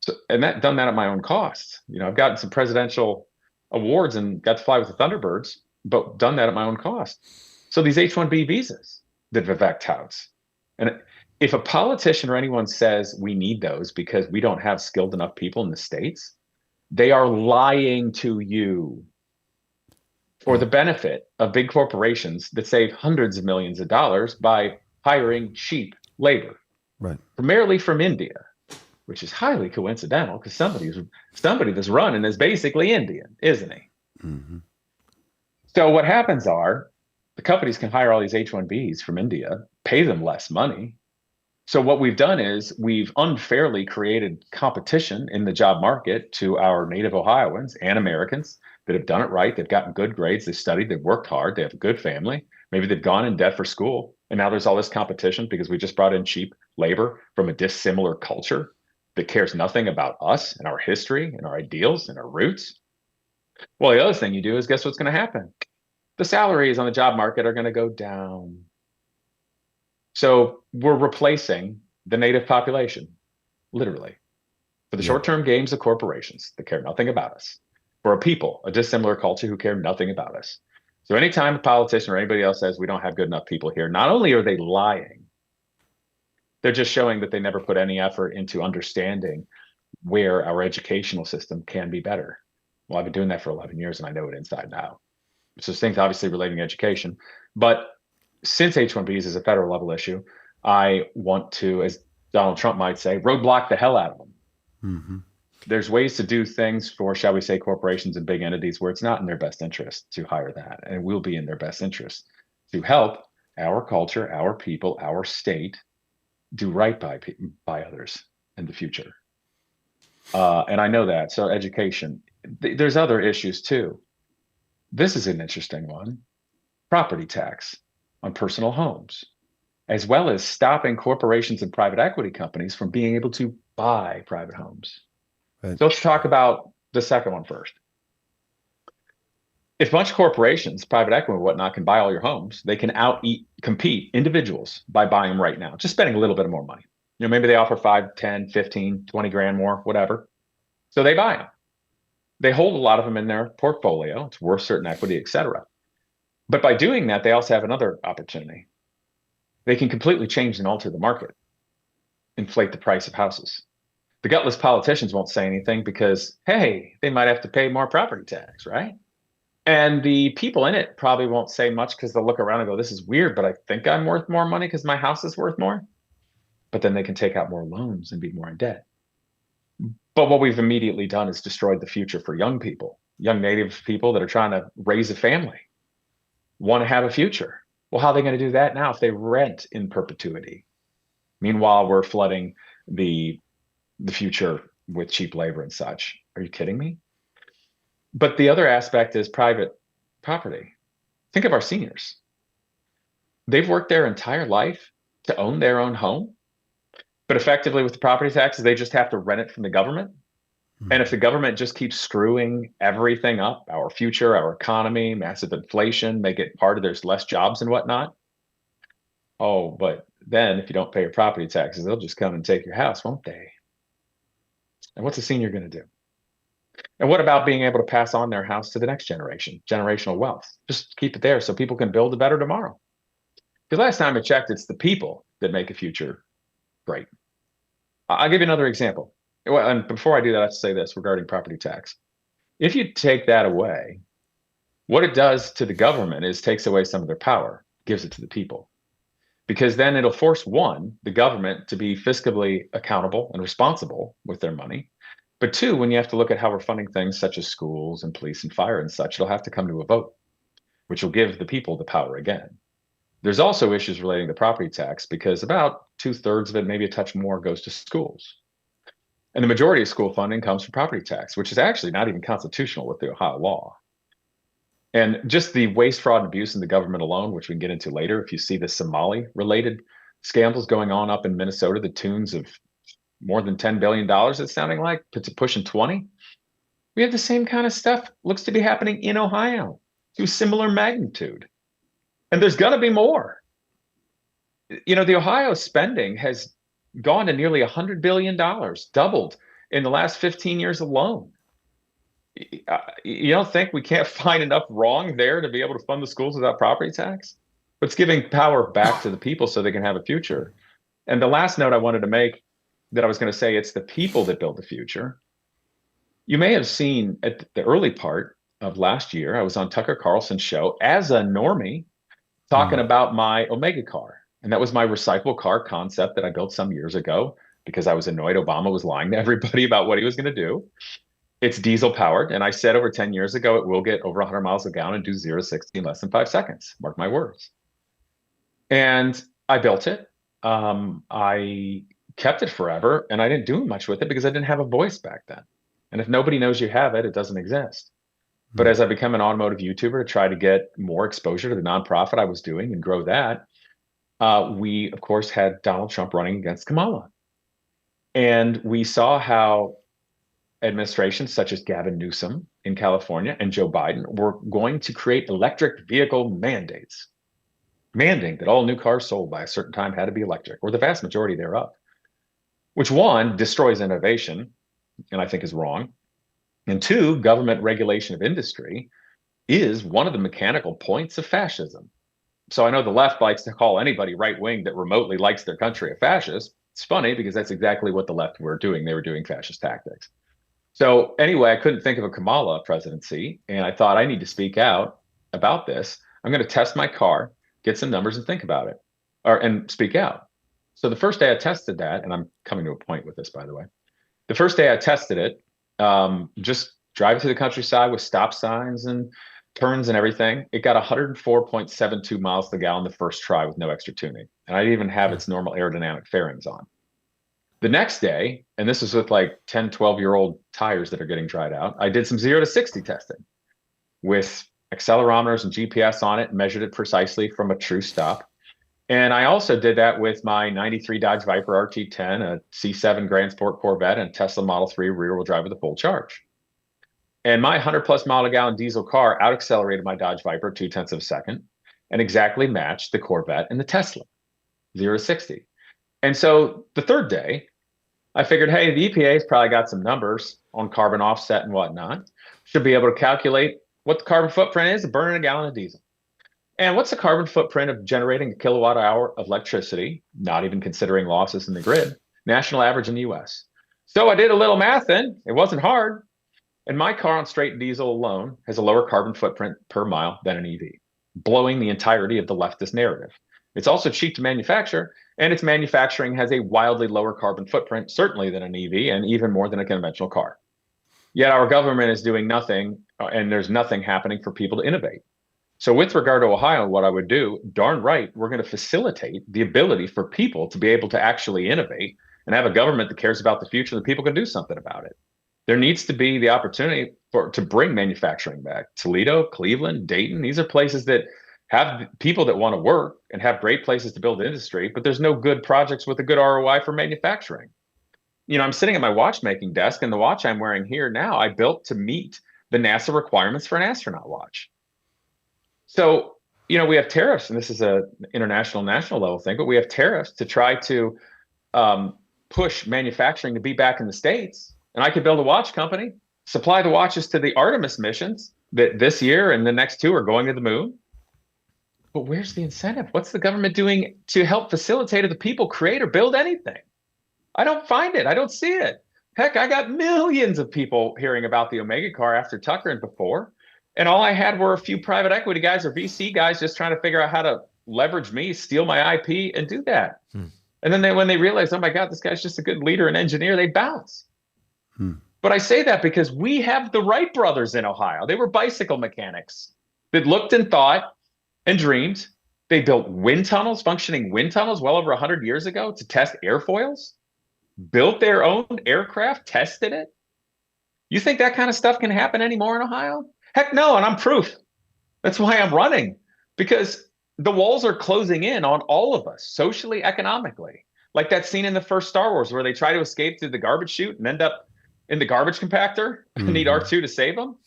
So, and done that at my own cost. I've gotten some presidential awards and got to fly with the Thunderbirds, but done that at my own cost. So these H-1B visas that Vivek touts, and if a politician or anyone says we need those because we don't have skilled enough people in the States, they are lying to you for the benefit of big corporations that save hundreds of millions of dollars by hiring cheap labor, Right. primarily from India, which is highly coincidental because somebody that's running is basically Indian, isn't he? Mm-hmm. So what happens are the companies can hire all these H-1Bs from India, pay them less money, So what we've done is we've unfairly created competition in the job market to our native Ohioans and Americans that have done it right. They've gotten good grades, they've studied, they've worked hard, they have a good family. Maybe they've gone in debt for school. And now there's all this competition because we just brought in cheap labor from a dissimilar culture that cares nothing about us and our history and our ideals and our roots. Well, the other thing you do is guess what's going to happen? The salaries on the job market are going to go down. So we're replacing the native population, literally, for the Yeah. short-term gains of corporations that care nothing about us, for a people, a dissimilar culture who care nothing about us. So anytime a politician or anybody else says we don't have good enough people here, not only are they lying, they're just showing that they never put any effort into understanding where our educational system can be better. Well, I've been doing that for 11 years and I know it inside and out. So things obviously relating to education, but since H-1Bs is a federal level issue, I want to, as Donald Trump might say, roadblock the hell out of them. Mm-hmm. There's ways to do things for, shall we say, corporations and big entities where it's not in their best interest to hire that, and it will be in their best interest to help our culture, our people, our state do right by others in the future. And I know that. So education, there's other issues too. This is an interesting one. Property tax on personal homes, as well as stopping corporations and private equity companies from being able to buy private homes. Right. So let's talk about the second one first. If a bunch of corporations, private equity and whatnot, can buy all your homes, they can compete individuals by buying them right now, just spending a little bit more money. You know, maybe they offer 5, 10, 15, 20 grand more, whatever. So they buy them. They hold a lot of them in their portfolio. It's worth certain equity, et cetera. But by doing that, they also have another opportunity. They can completely change and alter the market, inflate the price of houses. The gutless politicians won't say anything because, hey, they might have to pay more property tax, right? And the people in it probably won't say much because they'll look around and go, this is weird, but I think I'm worth more money because my house is worth more. But then they can take out more loans and be more in debt. But what we've immediately done is destroyed the future for young people, young native people that are trying to raise a family, want to have a future. Well, how are they going to do that now if they rent in perpetuity? Meanwhile, we're flooding the future with cheap labor and such. Are you kidding me? But the other aspect is private property. Think of our seniors. They've worked their entire life to own their own home, but effectively with the property taxes, they just have to rent it from the government. And if the government just keeps screwing everything up, our future, our economy, massive inflation, make it part of there's less jobs and whatnot. Oh, but then if you don't pay your property taxes, they'll just come and take your house, won't they? And what's a senior going to do? And what about being able to pass on their house to the next generation, generational wealth? Just keep it there so people can build a better tomorrow. Because last time I checked, it's the people that make a future great. I'll give you another example. Well, and before I do that, I have to say this regarding property tax. If you take that away, what it does to the government is takes away some of their power, gives it to the people. Because then it'll force, one, the government to be fiscally accountable and responsible with their money. But two, when you have to look at how we're funding things such as schools and police and fire and such, it'll have to come to a vote, which will give the people the power again. There's also issues relating to property tax because about 2/3 of it, maybe a touch more, goes to schools. And the majority of school funding comes from property tax, which is actually not even constitutional with the Ohio law. And just the waste, fraud, and abuse in the government alone, which we can get into later, if you see the Somali-related scandals going on up in Minnesota, the tunes of more than $10 billion, it's sounding like, to pushing 20. We have the same kind of stuff looks to be happening in Ohio to similar magnitude. And there's going to be more. You know, the Ohio spending has gone to nearly $100 billion, doubled in the last 15 years alone. You don't think we can't find enough wrong there to be able to fund the schools without property tax? But it's giving power back to the people so they can have a future. And the last note I wanted to make that I was going to say, it's the people that build the future. You may have seen at the early part of last year, I was on Tucker Carlson's show as a normie talking about my Omega car. And that was my recyclable car concept that I built some years ago because I was annoyed Obama was lying to everybody about what he was going to do. It's diesel powered. And I said over 10 years ago, it will get over 100 miles a gallon and do 0 to 60 in less than 5 seconds. Mark my words. And I built it. I kept it forever, and I didn't do much with it because I didn't have a voice back then. And if nobody knows you have it, it doesn't exist. But as I become an automotive YouTuber to try to get more exposure to the nonprofit I was doing and grow that, we, of course, had Donald Trump running against Kamala. And we saw how administrations such as Gavin Newsom in California and Joe Biden were going to create electric vehicle mandates, mandating that all new cars sold by a certain time had to be electric, or the vast majority thereof, which one, destroys innovation, and I think is wrong. And two, government regulation of industry is one of the mechanical points of fascism. So I know the left likes to call anybody right-wing that remotely likes their country a fascist. It's funny because that's exactly what the left were doing. They were doing fascist tactics. So anyway, I couldn't think of a Kamala presidency, and I thought I need to speak out about this. I'm going to test my car, get some numbers, and think about it, and speak out. So the first day I tested that, and I'm coming to a point with this, by the way. The first day I tested it, just driving through the countryside with stop signs and turns and everything, it got 104.72 miles to the gallon the first try with no extra tuning. And I didn't even have its normal aerodynamic fairings on. The next day, and this is with like 10, 12-year-old tires that are getting dried out, I did some 0 to 60 testing with accelerometers and GPS on it, and measured it precisely from a true stop. And I also did that with my 93 Dodge Viper RT10, a C7 Grand Sport Corvette, and Tesla Model 3 rear-wheel drive with a full charge. And my 100+ mile a gallon diesel car out-accelerated my Dodge Viper 0.2 of a second and exactly matched the Corvette and the Tesla, 0 to 60. And so the third day, I figured, hey, the EPA's probably got some numbers on carbon offset and whatnot. Should be able to calculate what the carbon footprint is of burning a gallon of diesel. And what's the carbon footprint of generating a kilowatt hour of electricity, not even considering losses in the grid, national average in the US? So I did a little math in, it wasn't hard. And my car on straight diesel alone has a lower carbon footprint per mile than an EV, blowing the entirety of the leftist narrative. It's also cheap to manufacture, and its manufacturing has a wildly lower carbon footprint, certainly than an EV, and even more than a conventional car. Yet our government is doing nothing, and there's nothing happening for people to innovate. So with regard to Ohio, what I would do, darn right, we're going to facilitate the ability for people to be able to actually innovate and have a government that cares about the future, that people can do something about it. There needs to be the opportunity to bring manufacturing back. Toledo, Cleveland, Dayton, these are places that have people that want to work and have great places to build industry, but there's no good projects with a good ROI for manufacturing. You know, I'm sitting at my watchmaking desk, and the watch I'm wearing here now, I built to meet the NASA requirements for an astronaut watch. So, you know, we have tariffs, and this is a international, national level thing, but we have tariffs to try to push manufacturing to be back in the States. And I could build a watch company, supply the watches to the Artemis missions that this year and the next 2 are going to the moon. But where's the incentive? What's the government doing to help facilitate the people create or build anything? I don't find it. I don't see it. Heck, I got millions of people hearing about the Omega car after Tucker and before. And all I had were a few private equity guys or VC guys just trying to figure out how to leverage me, steal my IP, and do that. And then when they realize, oh my God, this guy's just a good leader and engineer, they bounce. But I say that because we have the Wright brothers in Ohio. They were bicycle mechanics that looked and thought and dreamed. They built wind tunnels, functioning wind tunnels well over 100 years ago to test airfoils, built their own aircraft, tested it. You think that kind of stuff can happen anymore in Ohio? Heck no, and I'm proof. That's why I'm running, because the walls are closing in on all of us, socially, economically. Like that scene in the first Star Wars where they try to escape through the garbage chute and end up in the garbage compactor and need R2 to save them.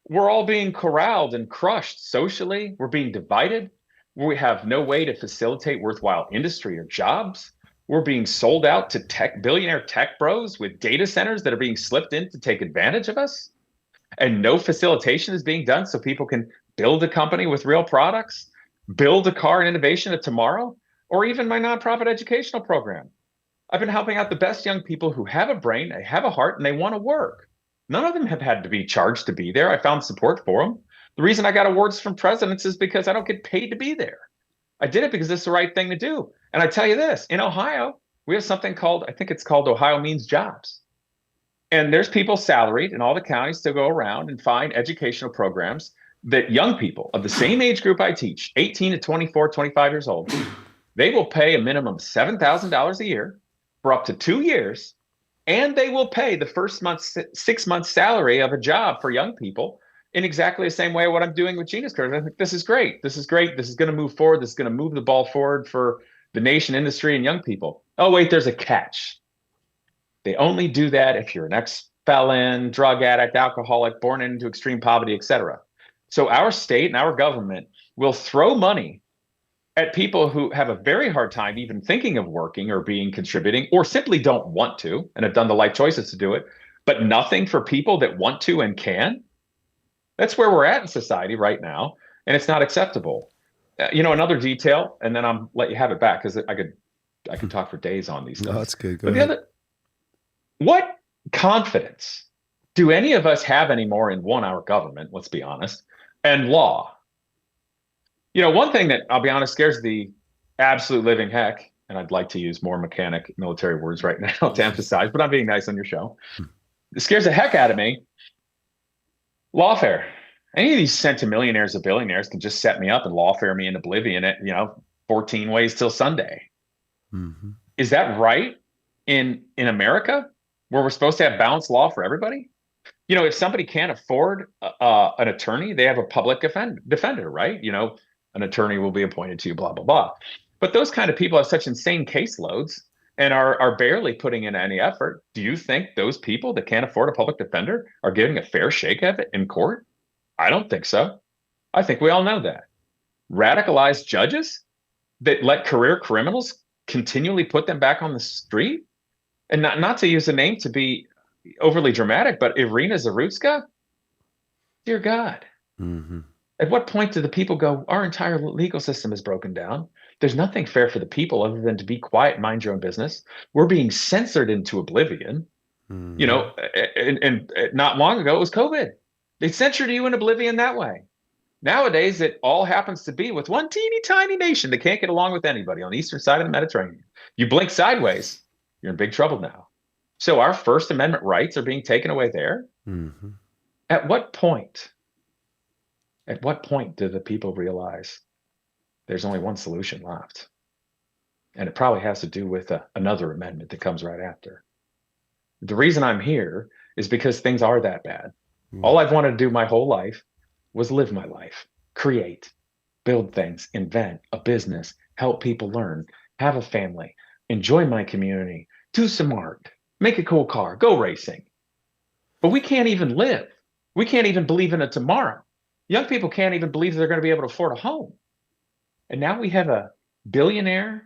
We're all being corralled and crushed socially. We're being divided. We have no way to facilitate worthwhile industry or jobs. We're being sold out to billionaire tech bros with data centers that are being slipped in to take advantage of us. And no facilitation is being done so people can build a company with real products, build a car and innovation of tomorrow, or even my nonprofit educational program. I've been helping out the best young people who have a brain, they have a heart, and they want to work. None of them have had to be charged to be there. I found support for them. The reason I got awards from presidents is because I don't get paid to be there. I did it because it's the right thing to do. And I tell you this, in Ohio, we have something called, I think it's called Ohio Means Jobs. And there's people salaried in all the counties to go around and find educational programs that young people of the same age group I teach, 18 to 24, 25 years old, They will pay a minimum of $7,000 a year for up to 2 years, and they will pay the first month's 6 months salary of a job for young people in exactly the same way what I'm doing with Gina's career. I think this is great. This is great. This is going to move forward. This is going to move the ball forward for the nation, industry, and young people. Oh, wait, there's a catch. They only do that if you're an ex-felon, drug addict, alcoholic, born into extreme poverty, etc. So our state and our government will throw money at people who have a very hard time even thinking of working or being contributing, or simply don't want to and have done the life choices to do it, but nothing for people that want to and can. That's where we're at in society right now, and it's not acceptable. Another detail, and then I'm let you have it back because I could talk for days on these things. No, that's good. Go But ahead. what confidence do any of us have anymore in our government, let's be honest, and law? One thing that, I'll be honest, scares the absolute living heck, and I'd like to use more mechanic military words right now to emphasize, but I'm being nice on your show. It scares the heck out of me. Lawfare. Any of these centimillionaires or billionaires can just set me up and lawfare me in oblivion at, 14 ways till Sunday. Mm-hmm. Is that right in America, where we're supposed to have balanced law for everybody? If somebody can't afford an attorney, they have a public defender, right? An attorney will be appointed to you, blah, blah, blah. But those kind of people have such insane caseloads and are barely putting in any effort. Do you think those people that can't afford a public defender are getting a fair shake of it in court? I don't think so. I think we all know that. Radicalized judges that let career criminals continually put them back on the street? And not to use a name to be overly dramatic, but Irina Zarutska? Dear God. Mm-hmm. At what point do the people go, our entire legal system is broken down? There's nothing fair for the people other than to be quiet and mind your own business. We're being censored into oblivion. Mm-hmm. And not long ago, it was COVID. They censored you in oblivion that way. Nowadays, it all happens to be with one teeny tiny nation that can't get along with anybody on the eastern side of the Mediterranean. You blink sideways, you're in big trouble now. So our First Amendment rights are being taken away there. Mm-hmm. At what point do the people realize there's only one solution left? And it probably has to do with another amendment that comes right after. The reason I'm here is because things are that bad. Mm-hmm. All I've wanted to do my whole life was live my life, create, build things, invent a business, help people learn, have a family, enjoy my community, do some art, make a cool car, go racing. But we can't even live. We can't even believe in a tomorrow. Young people can't even believe they're going to be able to afford a home. And now we have a billionaire,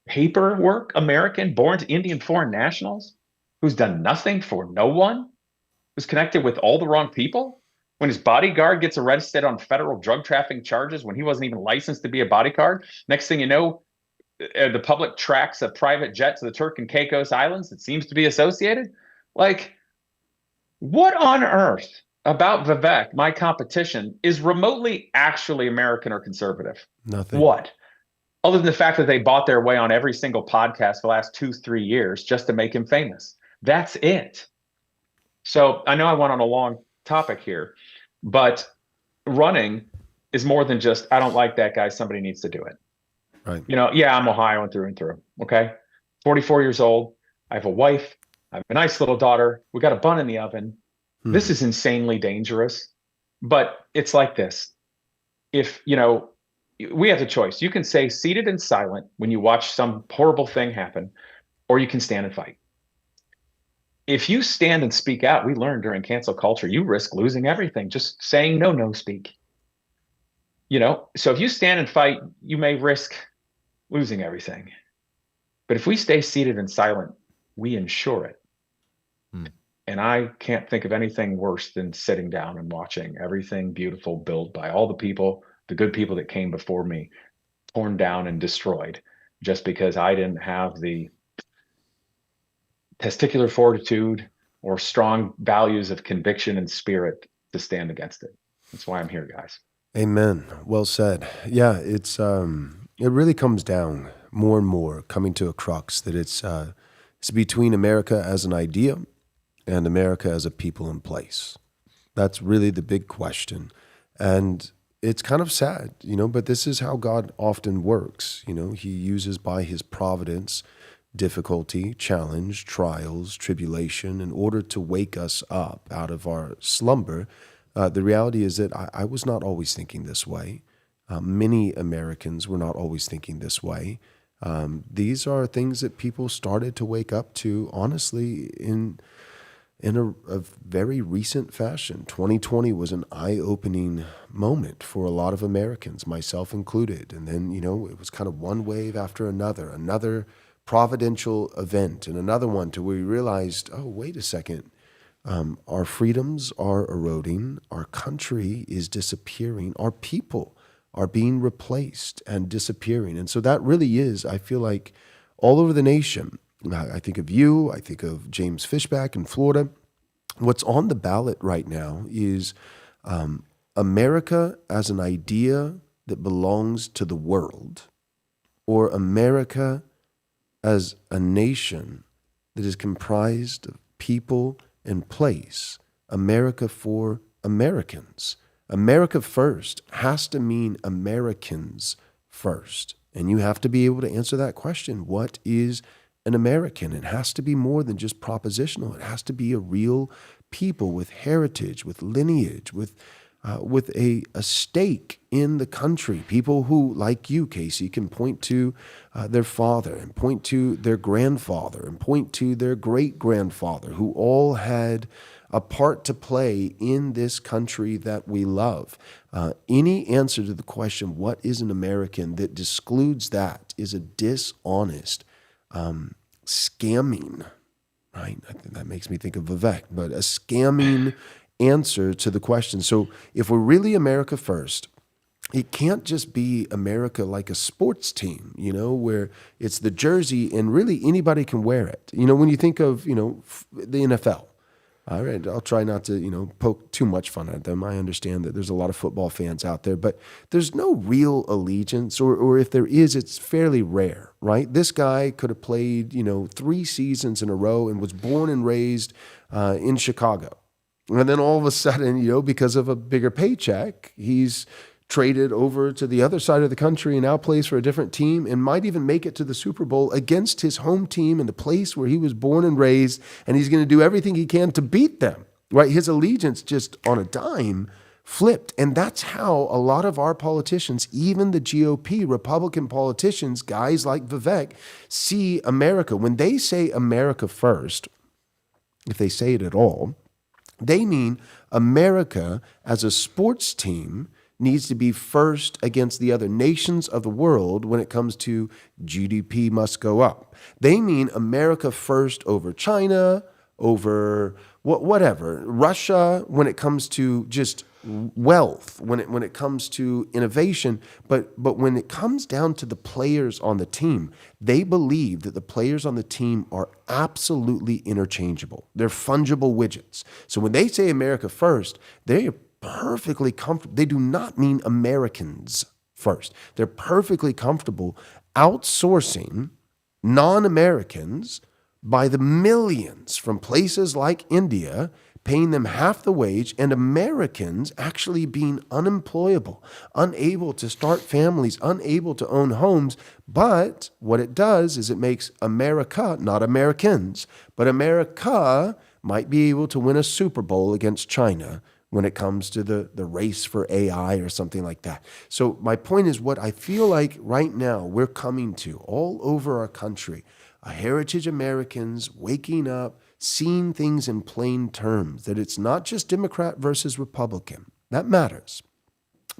paperwork American, born to Indian foreign nationals, who's done nothing for no one, who's connected with all the wrong people. When his bodyguard gets arrested on federal drug trafficking charges when he wasn't even licensed to be a bodyguard, next thing you know, the public tracks a private jet to the Turk and Caicos Islands that seems to be associated. Like, what on earth about Vivek, my competition, is remotely actually American or conservative? Nothing. What? Other than the fact that they bought their way on every single podcast for the last 2-3 years just to make him famous. That's it. So I know I went on a long topic here, but running is more than just, I don't like that guy, somebody needs to do it. Right. Yeah, I'm Ohioan through and through. Okay. 44 years old. I have a wife. I have a nice little daughter. We got a bun in the oven. This is insanely dangerous, but it's like this. If, we have the choice. You can stay seated and silent when you watch some horrible thing happen, or you can stand and fight. If you stand and speak out, we learned during cancel culture, you risk losing everything. Just saying no speak. So if you stand and fight, you may risk losing everything. But if we stay seated and silent, we ensure it. And I can't think of anything worse than sitting down and watching everything beautiful built by all the people, the good people that came before me, torn down and destroyed just because I didn't have the testicular fortitude or strong values of conviction and spirit to stand against it. That's why I'm here, guys. Amen. Well said. Yeah, it really comes down more and more coming to a crux that it's between America as an idea and America as a people in place. That's really the big question. And it's kind of sad, but this is how God often works. He uses by his providence difficulty, challenge, trials, tribulation in order to wake us up out of our slumber. The reality is that I was not always thinking this way. Many Americans were not always thinking this way. These are things that people started to wake up to, honestly, in a very recent fashion. 2020 was an eye-opening moment for a lot of Americans, myself included. And then, it was kind of one wave after another providential event and another one to where we realized, oh, wait a second, our freedoms are eroding, our country is disappearing, our people are being replaced and disappearing. And so that really is, I feel like, all over the nation. I think of you, I think of James Fishback in Florida. What's on the ballot right now is America as an idea that belongs to the world, or America as a nation that is comprised of people and place, America for Americans. America first has to mean Americans first. And you have to be able to answer that question. What is an American? It has to be more than just propositional. It has to be a real people with heritage, with lineage, with a stake in the country. People who, like you, Casey, can point to their father and point to their grandfather and point to their great-grandfather, who all had a part to play in this country that we love. Any answer to the question, what is an American, that excludes that is a dishonest, scamming, right? I think that makes me think of Vivek, but a scamming answer to the question. So if we're really America first, it can't just be America like a sports team, where it's the jersey and really anybody can wear it. When you think of, the NFL, all right, I'll try not to, poke too much fun at them. I understand that there's a lot of football fans out there, but there's no real allegiance, or if there is, it's fairly rare, right? This guy could have played, 3 seasons in a row and was born and raised in Chicago. And then all of a sudden, because of a bigger paycheck, he's traded over to the other side of the country and now plays for a different team and might even make it to the Super Bowl against his home team in the place where he was born and raised, and he's going to do everything he can to beat them, right? His allegiance just on a dime flipped. And that's how a lot of our politicians, even the GOP, Republican politicians, guys like Vivek, see America. When they say America first, if they say it at all, they mean America as a sports team needs to be first against the other nations of the world when it comes to GDP must go up. They mean America first over China, over whatever, Russia, when it comes to just wealth, when it comes to innovation. But when it comes down to the players on the team, they believe that the players on the team are absolutely interchangeable. They're fungible widgets. So when they say America first, they're perfectly comfortable. They do not mean Americans first. They're perfectly comfortable outsourcing non-Americans by the millions from places like India, paying them half the wage, and Americans actually being unemployable, unable to start families, unable to own homes. But what it does is it makes America, not Americans, but America might be able to win a Super Bowl against China when it comes to the race for AI or something like that. So my point is, what I feel like right now we're coming to all over our country, a heritage Americans waking up, seeing things in plain terms, that it's not just Democrat versus Republican. That matters.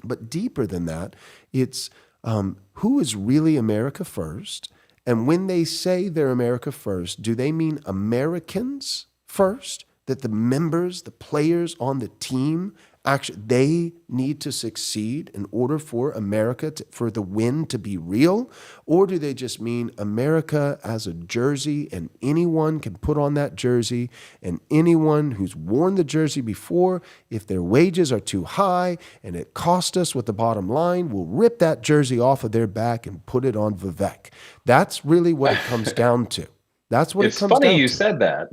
But deeper than that, it's who is really America first? And when they say they're America first, do they mean Americans first? That the members, the players on the team, actually, they need to succeed in order for America, for the win to be real? Or do they just mean America as a jersey, and anyone can put on that jersey, and anyone who's worn the jersey before, if their wages are too high and it cost us what the bottom line, will rip that jersey off of their back and put it on Vivek? That's really what it comes down to. That's what it comes down to. It's funny you said that.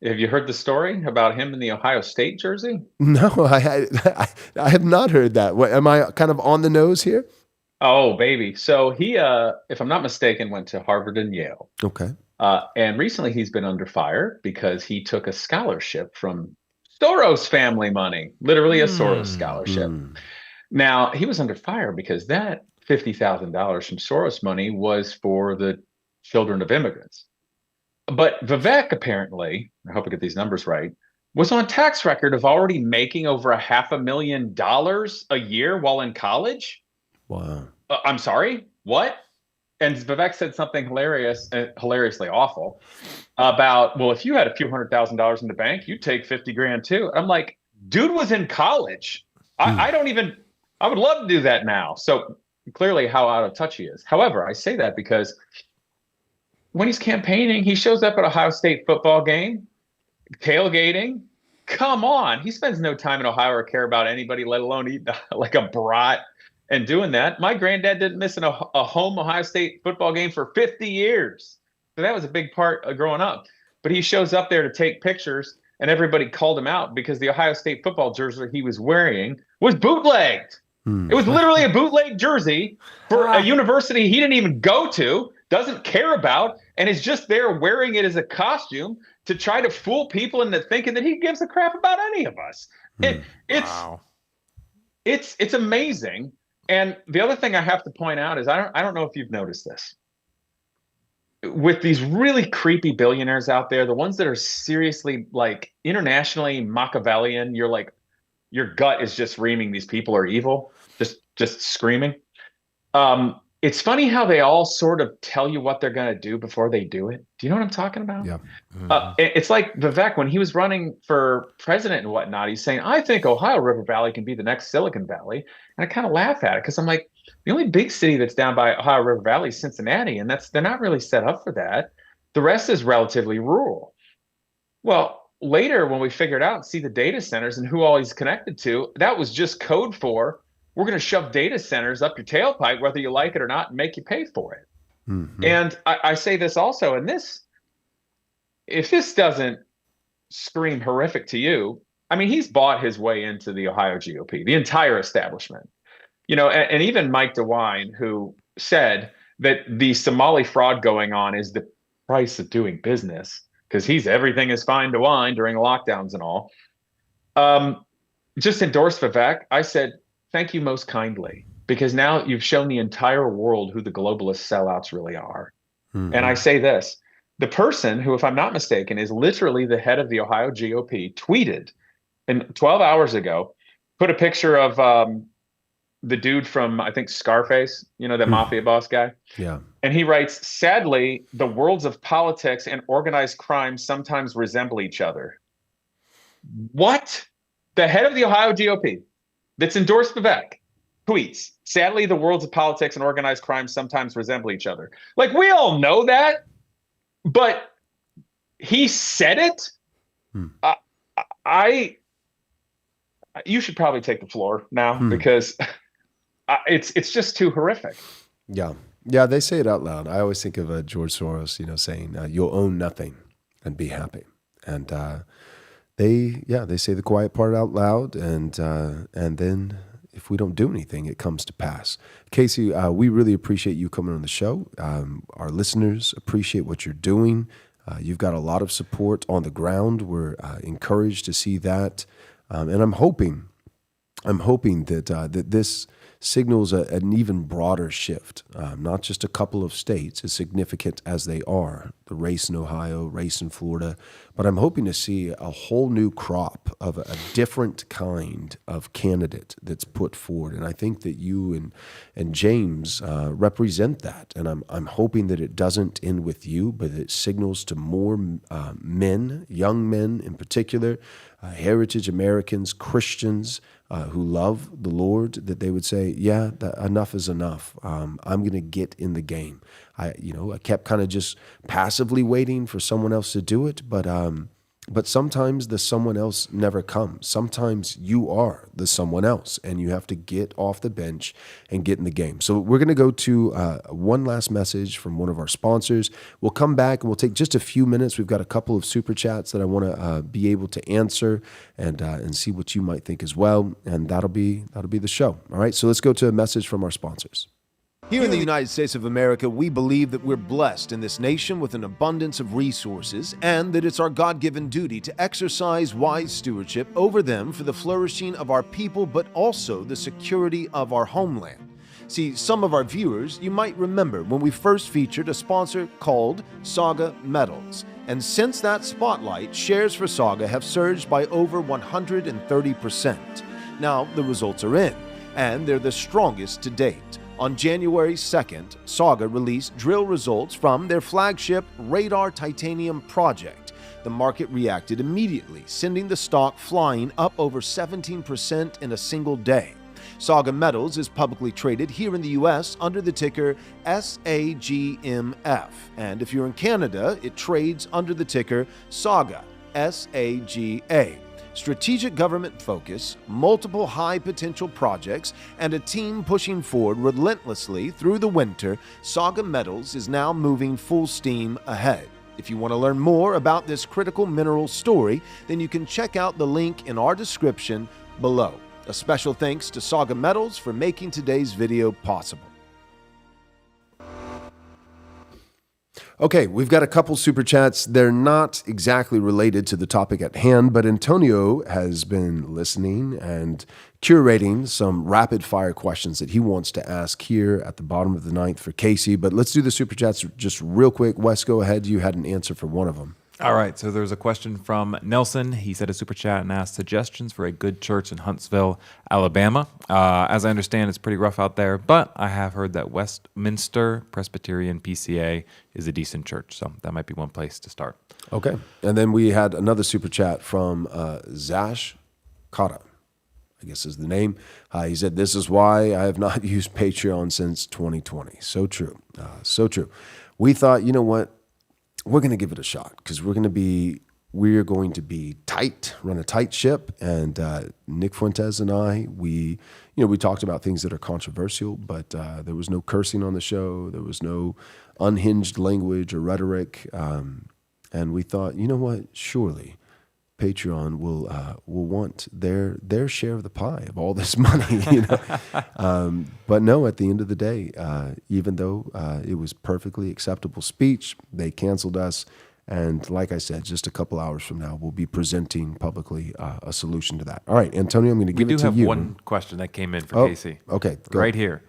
Have you heard the story about him in the Ohio State jersey? No, I have not heard that. What, am I kind of on the nose here? Oh, baby. So he, if I'm not mistaken, went to Harvard and Yale. Okay. And recently he's been under fire because he took a scholarship from Soros family money, literally a Soros scholarship. Mm. Now, he was under fire because that $50,000 from Soros money was for the children of immigrants. But Vivek apparently, I hope I get these numbers right, was on tax record of already making over $500,000 a year while in college. Wow. I'm sorry, what? And Vivek said something hilarious, hilariously awful about, well, if you had a few $100,000 in the bank, you'd take 50 grand too. I'm like, dude was in college. I don't even, I would love to do that now. So clearly how out of touch he is. However, I say that because when he's campaigning, he shows up at Ohio State football game, tailgating. Come on. He spends no time in Ohio or care about anybody, let alone eat like a brat and doing that. My granddad didn't miss a home Ohio State football game for 50 years. So that was a big part of growing up. But he shows up there to take pictures, and everybody called him out because the Ohio State football jersey he was wearing was bootlegged. It was literally a bootleg jersey for a university he didn't even go to, doesn't care about, and is just there wearing it as a costume to try to fool people into thinking that he gives a crap about any of us. It's amazing. And the other thing I have to point out is I don't know if you've noticed this. With these really creepy billionaires out there, the ones that are seriously like internationally Machiavellian, you're like, your gut is just screaming these people are evil, just screaming. It's funny how they all sort of tell you what they're going to do before they do it. Do you know what I'm talking about? Yeah. It's like Vivek, when he was running for president and whatnot, he's saying, I think Ohio River Valley can be the next Silicon Valley. And I kind of laugh at it because I'm like, the only big city that's down by Ohio River Valley is Cincinnati, and they're not really set up for that. The rest is relatively rural. Well, later when we figured out and see the data centers and who all he's connected to, that was just code for, we're going to shove data centers up your tailpipe, whether you like it or not, and make you pay for it. And I say this also, and if this doesn't scream horrific to you, I mean, he's bought his way into the Ohio GOP, the entire establishment. You know, and even Mike DeWine, who said that the Somali fraud going on is the price of doing business, because everything is fine DeWine during lockdowns and all. Just endorsed Vivek. I said, thank you most kindly, because now you've shown the entire world who the globalist sellouts really are. And I say this, the person who, if I'm not mistaken, is literally the head of the Ohio GOP, tweeted, and 12 hours ago, put a picture of the dude from, I think, Scarface, you know, that mafia boss guy. Yeah. And he writes, sadly, the worlds of politics and organized crime sometimes resemble each other. What? The head of the Ohio GOP that's endorsed Vivek tweets, sadly, the worlds of politics and organized crime sometimes resemble each other. Like, we all know that, but he said it. You should probably take the floor now because it's just too horrific. Yeah. Yeah, they say it out loud. I always think of George Soros, you know, saying, you'll own nothing and be happy. And they say the quiet part out loud, and then if we don't do anything, it comes to pass. Casey, we really appreciate you coming on the show. Our listeners appreciate what you're doing. You've got a lot of support on the ground. We're encouraged to see that. And I'm hoping that this signals an even broader shift, not just a couple of states, as significant as they are, the race in Ohio, race in Florida, but I'm hoping to see a whole new crop of a different kind of candidate that's put forward. And I think that you and James represent that. And I'm hoping that it doesn't end with you, but it signals to more men, young men in particular, heritage Americans, Christians, who love the Lord, that they would say, yeah, enough is enough. I'm going to get in the game. I kept kind of just passively waiting for someone else to do it, but But sometimes the someone else never comes. Sometimes you are the someone else, and you have to get off the bench and get in the game. So we're going to go to one last message from one of our sponsors. We'll come back and we'll take just a few minutes. We've got a couple of super chats that I want to be able to answer and see what you might think as well. And that'll be the show. All right. So let's go to a message from our sponsors. Here in the United States of America, we believe that we're blessed in this nation with an abundance of resources and that it's our God-given duty to exercise wise stewardship over them for the flourishing of our people, but also the security of our homeland. See, some of our viewers, you might remember when we first featured a sponsor called Saga Metals. And since that spotlight, shares for Saga have surged by over 130%. Now, the results are in, and they're the strongest to date. On January 2nd, Saga released drill results from their flagship Radar Titanium project. The market reacted immediately, sending the stock flying up over 17% in a single day. Saga Metals is publicly traded here in the U.S. under the ticker SAGMF. And if you're in Canada, it trades under the ticker Saga, SAGA. Strategic government focus, multiple high-potential projects, and a team pushing forward relentlessly through the winter, Saga Metals is now moving full steam ahead. If you want to learn more about this critical mineral story, then you can check out the link in our description below. A special thanks to Saga Metals for making today's video possible. Okay, we've got a couple super chats. They're not exactly related to the topic at hand, but Antonio has been listening and curating some rapid fire questions that he wants to ask here at the bottom of the ninth for Casey. But let's do the super chats just real quick. Wes, go ahead. You had an answer for one of them. All right, so there's a question from Nelson. He said a super chat and asked suggestions for a good church in Huntsville, Alabama. As I understand, it's pretty rough out there, but I have heard that Westminster Presbyterian PCA is a decent church, so that might be one place to start. Okay, and then we had another super chat from Zash Kata, I guess is the name. He said, "This is why I have not used Patreon since 2020." So true, so true. We thought, you know what? We're going to give it a shot because we're going to be tight, run a tight ship. And Nick Fuentes and I, we talked about things that are controversial, but there was no cursing on the show. There was no unhinged language or rhetoric. And we thought, you know what? Surely Patreon will want their share of the pie of all this money, you know. But no, at the end of the day, even though it was perfectly acceptable speech, they canceled us. And like I said, just a couple hours from now, we'll be presenting publicly a solution to that. All right, Antonio, I'm going to give it to you. We do have one question that came in for Casey. Okay, go. Right here.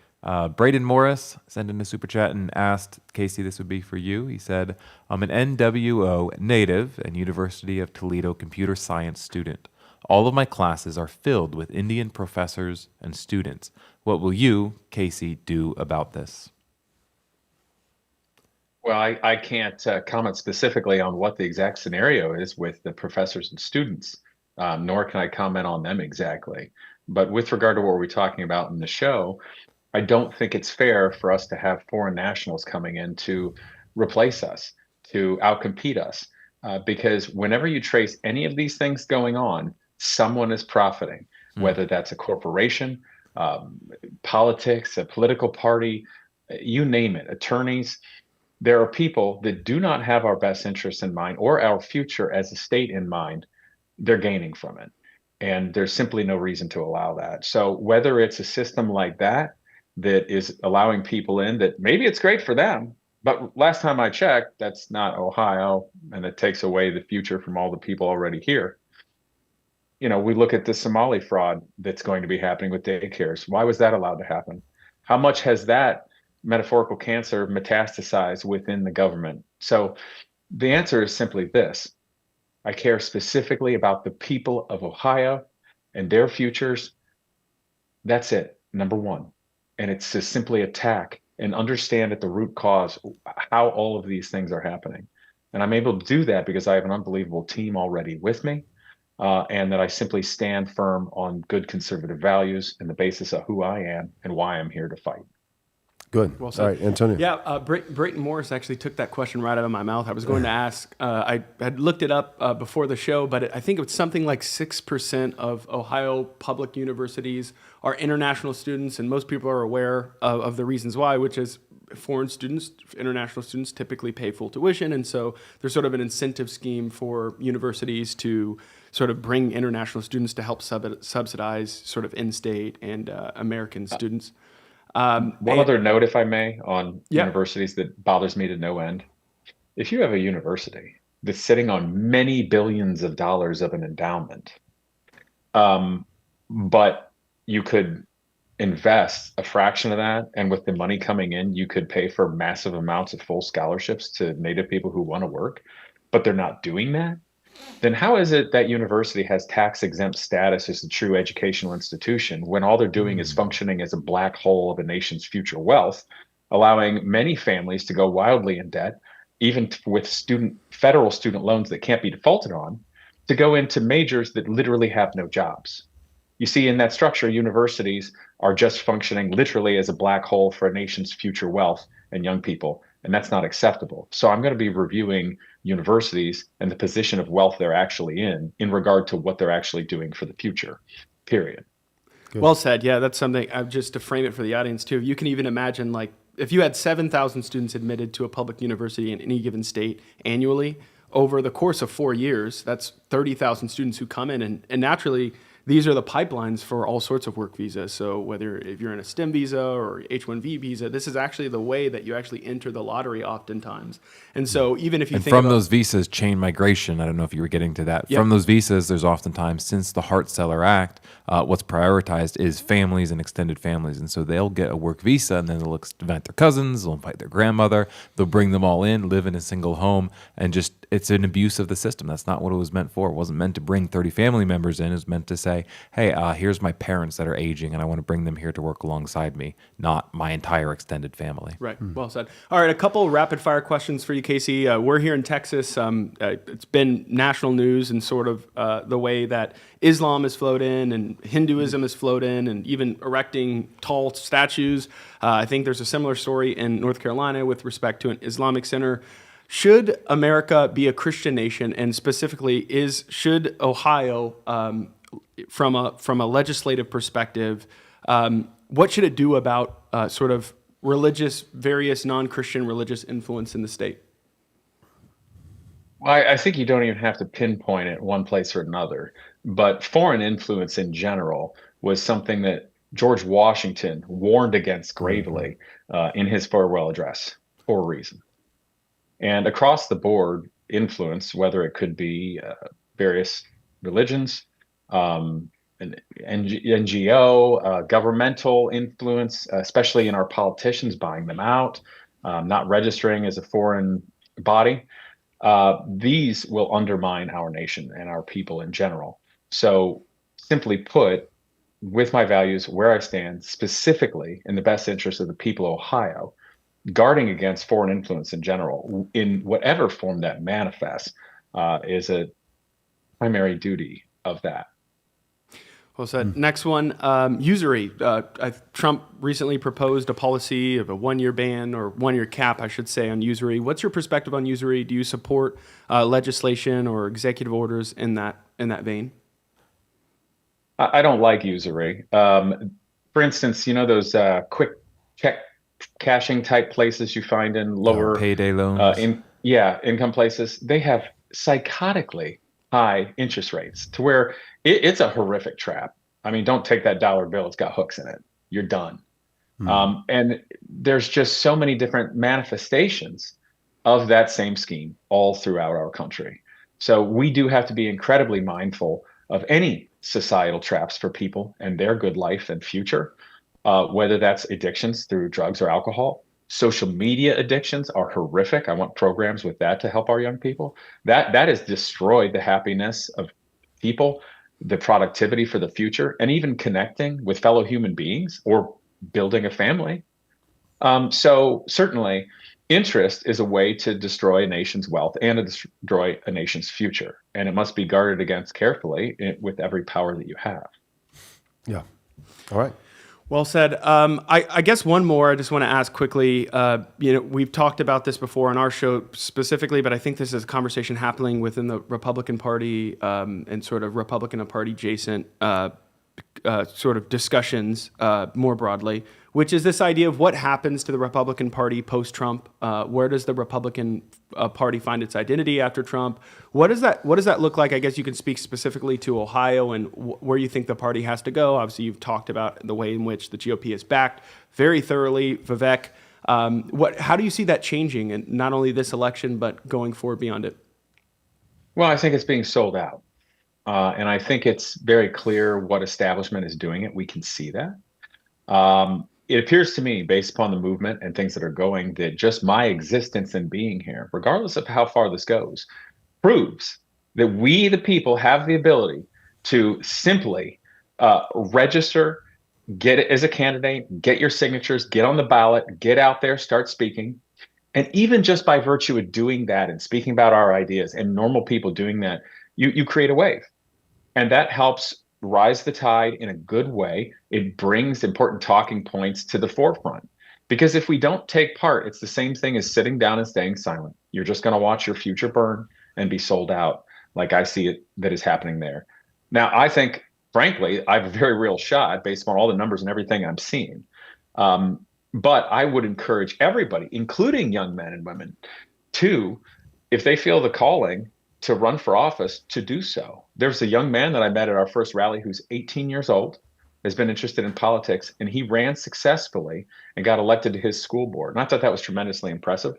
Braden Morris sent in a super chat and asked, Casey, this would be for you. He said, I'm an NWO native and University of Toledo computer science student. All of my classes are filled with Indian professors and students. What will you, Casey, do about this? Well, I can't comment specifically on what the exact scenario is with the professors and students, nor can I comment on them exactly. But with regard to what we're talking about in the show, I don't think it's fair for us to have foreign nationals coming in to replace us, to outcompete us, because whenever you trace any of these things going on, someone is profiting, whether that's a corporation, politics, a political party, you name it, attorneys. There are people that do not have our best interests in mind or our future as a state in mind. They're gaining from it. And there's simply no reason to allow that. So whether it's a system like that is allowing people in, that maybe it's great for them, but last time I checked, that's not Ohio, and it takes away the future from all the people already here. You know, we look at the Somali fraud that's going to be happening with daycares. Why was that allowed to happen? How much has that metaphorical cancer metastasized within the government? So the answer is simply this. I care specifically about the people of Ohio and their futures. That's it, number one. And it's to simply attack and understand at the root cause how all of these things are happening. And I'm able to do that because I have an unbelievable team already with me, and that I simply stand firm on good conservative values and the basis of who I am and why I'm here to fight. Good. Well said. All right, Antonio. Yeah, Brayton Morris actually took that question right out of my mouth. I was going to ask, I had looked it up before the show, but I think it's something like 6% of Ohio public universities are international students, and most people are aware of the reasons why, which is foreign students, international students typically pay full tuition, and so there's sort of an incentive scheme for universities to sort of bring international students to help subsidize sort of in-state and American students. One other note, if I may, on Yeah. universities that bothers me to no end. If you have a university that's sitting on many billions of dollars of an endowment, but you could invest a fraction of that, and with the money coming in, you could pay for massive amounts of full scholarships to Native people who want to work, but they're not doing that, then how is it that university has tax exempt status as a true educational institution when all they're doing is functioning as a black hole of a nation's future wealth, allowing many families to go wildly in debt, even with federal student loans that can't be defaulted on, to go into majors that literally have no jobs? You see, in that structure, universities are just functioning literally as a black hole for a nation's future wealth and young people, and that's not acceptable. So I'm going to be reviewing universities and the position of wealth they're actually in regard to what they're actually doing for the future, period. Good. Well said. Yeah, that's something, just to frame it for the audience too. You can even imagine, like, if you had 7,000 students admitted to a public university in any given state annually, over the course of 4 years, that's 30,000 students who come in, and naturally, these are the pipelines for all sorts of work visas. So whether if you're in a STEM visa or H-1B visa, this is actually the way that you actually enter the lottery oftentimes. And so even if you And think from about those visas, chain migration, I don't know if you were getting to that. Yep. From those visas, there's oftentimes, since the Hart-Celler Act, what's prioritized is families and extended families. And so they'll get a work visa, and then they'll invite their cousins, they'll invite their grandmother, they'll bring them all in, live in a single home, and just, it's an abuse of the system. That's not what it was meant for. It wasn't meant to bring 30 family members in. It was meant to say, hey, here's my parents that are aging, and I want to bring them here to work alongside me, not my entire extended family. Right. Well said. All right. A couple rapid fire questions for you, Casey. We're here in Texas. It's been national news and sort of the way that Islam has flowed in and Hinduism has flowed in, and even erecting tall statues. I think there's a similar story in North Carolina with respect to an Islamic center. Should America be a Christian nation, and specifically, should Ohio, from a legislative perspective, what should it do about sort of various non-Christian religious influence in the state? Well, I think you don't even have to pinpoint it one place or another, but foreign influence in general was something that George Washington warned against gravely in his farewell address for a reason. And across the board, influence, whether it could be various religions, an NGO, governmental influence, especially in our politicians buying them out, not registering as a foreign body, these will undermine our nation and our people in general. So simply put, with my values, where I stand, specifically in the best interest of the people of Ohio, guarding against foreign influence in general, in whatever form that manifests, is a primary duty of that. Well said. Next one, usury. Trump recently proposed a policy of a 1-year ban, or 1-year cap, I should say, on usury. What's your perspective on usury? Do you support legislation or executive orders in that vein? I don't like usury. For instance, you know those quick check cashing type places you find in lower payday loans. Income places. They have psychotically high interest rates to where it's a horrific trap. I mean, don't take that dollar bill. It's got hooks in it. You're done. And there's just so many different manifestations of that same scheme all throughout our country. So we do have to be incredibly mindful of any societal traps for people and their good life and future, whether that's addictions through drugs or alcohol. Social media addictions are horrific. I want programs with that to help our young people. That has destroyed the happiness of people, the productivity for the future, and even connecting with fellow human beings or building a family. So certainly, interest is a way to destroy a nation's wealth and to destroy a nation's future. And it must be guarded against carefully with every power that you have. Yeah. All right. Well said. I guess one more I just want to ask quickly. We've talked about this before on our show specifically, but I think this is a conversation happening within the Republican Party and sort of Republican Party adjacent sort of discussions more broadly, which is this idea of what happens to the Republican Party post-Trump. Where does the Republican Party find its identity after Trump? What does that look like? I guess you can speak specifically to Ohio and where you think the party has to go. Obviously, you've talked about the way in which the GOP is backed very thoroughly. Vivek, how do you see that changing, and not only this election but going forward beyond it? Well, I think it's being sold out. And I think it's very clear what establishment is doing it. We can see that. It appears to me, based upon the movement and things that are going, that just my existence and being here, regardless of how far this goes, proves that we, the people, have the ability to simply register, get it as a candidate, get your signatures, get on the ballot, get out there, start speaking. And even just by virtue of doing that and speaking about our ideas and normal people doing that, you create a wave. And that helps rise the tide in a good way. It brings important talking points to the forefront. Because if we don't take part, it's the same thing as sitting down and staying silent. You're just going to watch your future burn and be sold out, like I see it that is happening there. Now, I think, frankly, I have a very real shot based on all the numbers and everything I'm seeing. But I would encourage everybody, including young men and women, to, if they feel the calling, to run for office, to do so. There's a young man that I met at our first rally who's 18 years old, has been interested in politics, and he ran successfully and got elected to his school board. And I thought that was tremendously impressive.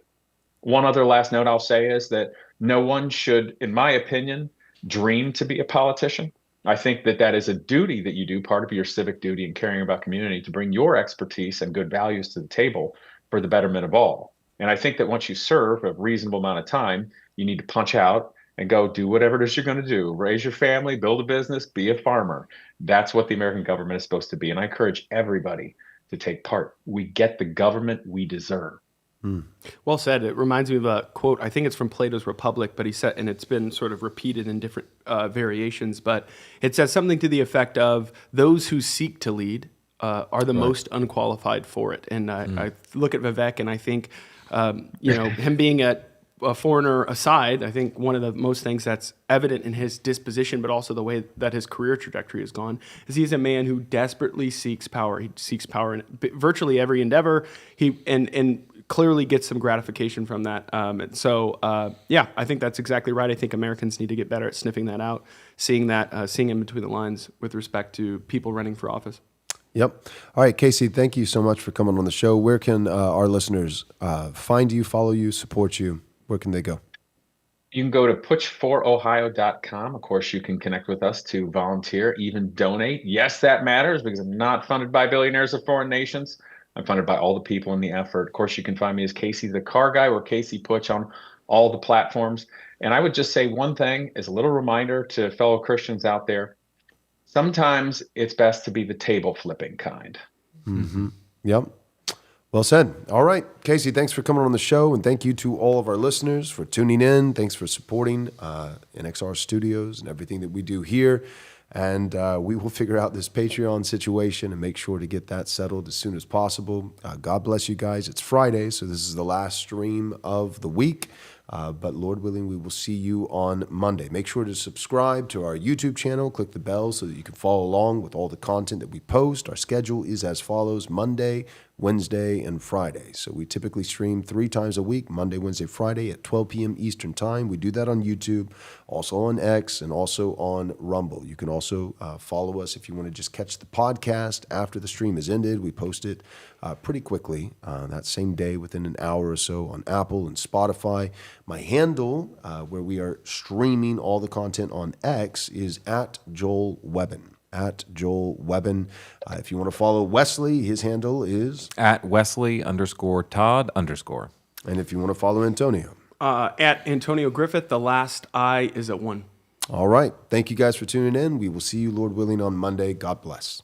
One other last note I'll say is that no one should, in my opinion, dream to be a politician. I think that that is a duty that you do, part of your civic duty and caring about community, to bring your expertise and good values to the table for the betterment of all. And I think that once you serve a reasonable amount of time, you need to punch out and go do whatever it is you're going to do. Raise your family, build a business, be a farmer. That's what the American government is supposed to be. And I encourage everybody to take part. We get the government we deserve. Well said. It reminds me of a quote. I think it's from Plato's Republic, but he said, and it's been sort of repeated in different variations, but it says something to the effect of, those who seek to lead are the most unqualified for it. And I look at Vivek and I think, him being a foreigner aside, I think one of the most things that's evident in his disposition, but also the way that his career trajectory has gone, is he's a man who desperately seeks power. He seeks power in virtually every endeavor. And clearly gets some gratification from that. I think that's exactly right. I think Americans need to get better at sniffing that out, seeing in between the lines with respect to people running for office. Yep. All right, Casey, thank you so much for coming on the show. Where can our listeners find you, follow you, support you? Where can they go? You can go to pushforohio.com. Of course, you can connect with us to volunteer, even donate. Yes, that matters, because I'm not funded by billionaires of foreign nations. I'm funded by all the people in the effort. Of course, you can find me as Casey the Car Guy or Casey Putsch on all the platforms. And I would just say one thing as a little reminder to fellow Christians out there. Sometimes it's best to be the table flipping kind. Mm-hmm. Yep. Well said. All right, Casey, thanks for coming on the show, and thank you to all of our listeners for tuning in. Thanks for supporting NXR Studios and everything that we do here. And we will figure out this Patreon situation and make sure to get that settled as soon as possible. God bless you guys. It's Friday, so this is the last stream of the week. But Lord willing, we will see you on Monday. Make sure to subscribe to our YouTube channel. Click the bell so that you can follow along with all the content that we post. Our schedule is as follows: Monday, Wednesday, and Friday. So we typically stream 3 times a week, Monday, Wednesday, Friday at 12 p.m. Eastern Time. We do that on YouTube, also on X, and also on Rumble. You can also follow us if you want to just catch the podcast after the stream is ended. We post it pretty quickly that same day, within an hour or so, on Apple and Spotify. My handle, where we are streaming all the content on X, is at Joel Webbin. At Joel Webbin. If you want to follow Wesley, his handle is at Wesley_Todd_. And if you want to follow Antonio, at Antonio Griffith, the last I is at 1. All right. Thank you guys for tuning in. We will see you, Lord willing, on Monday. God bless.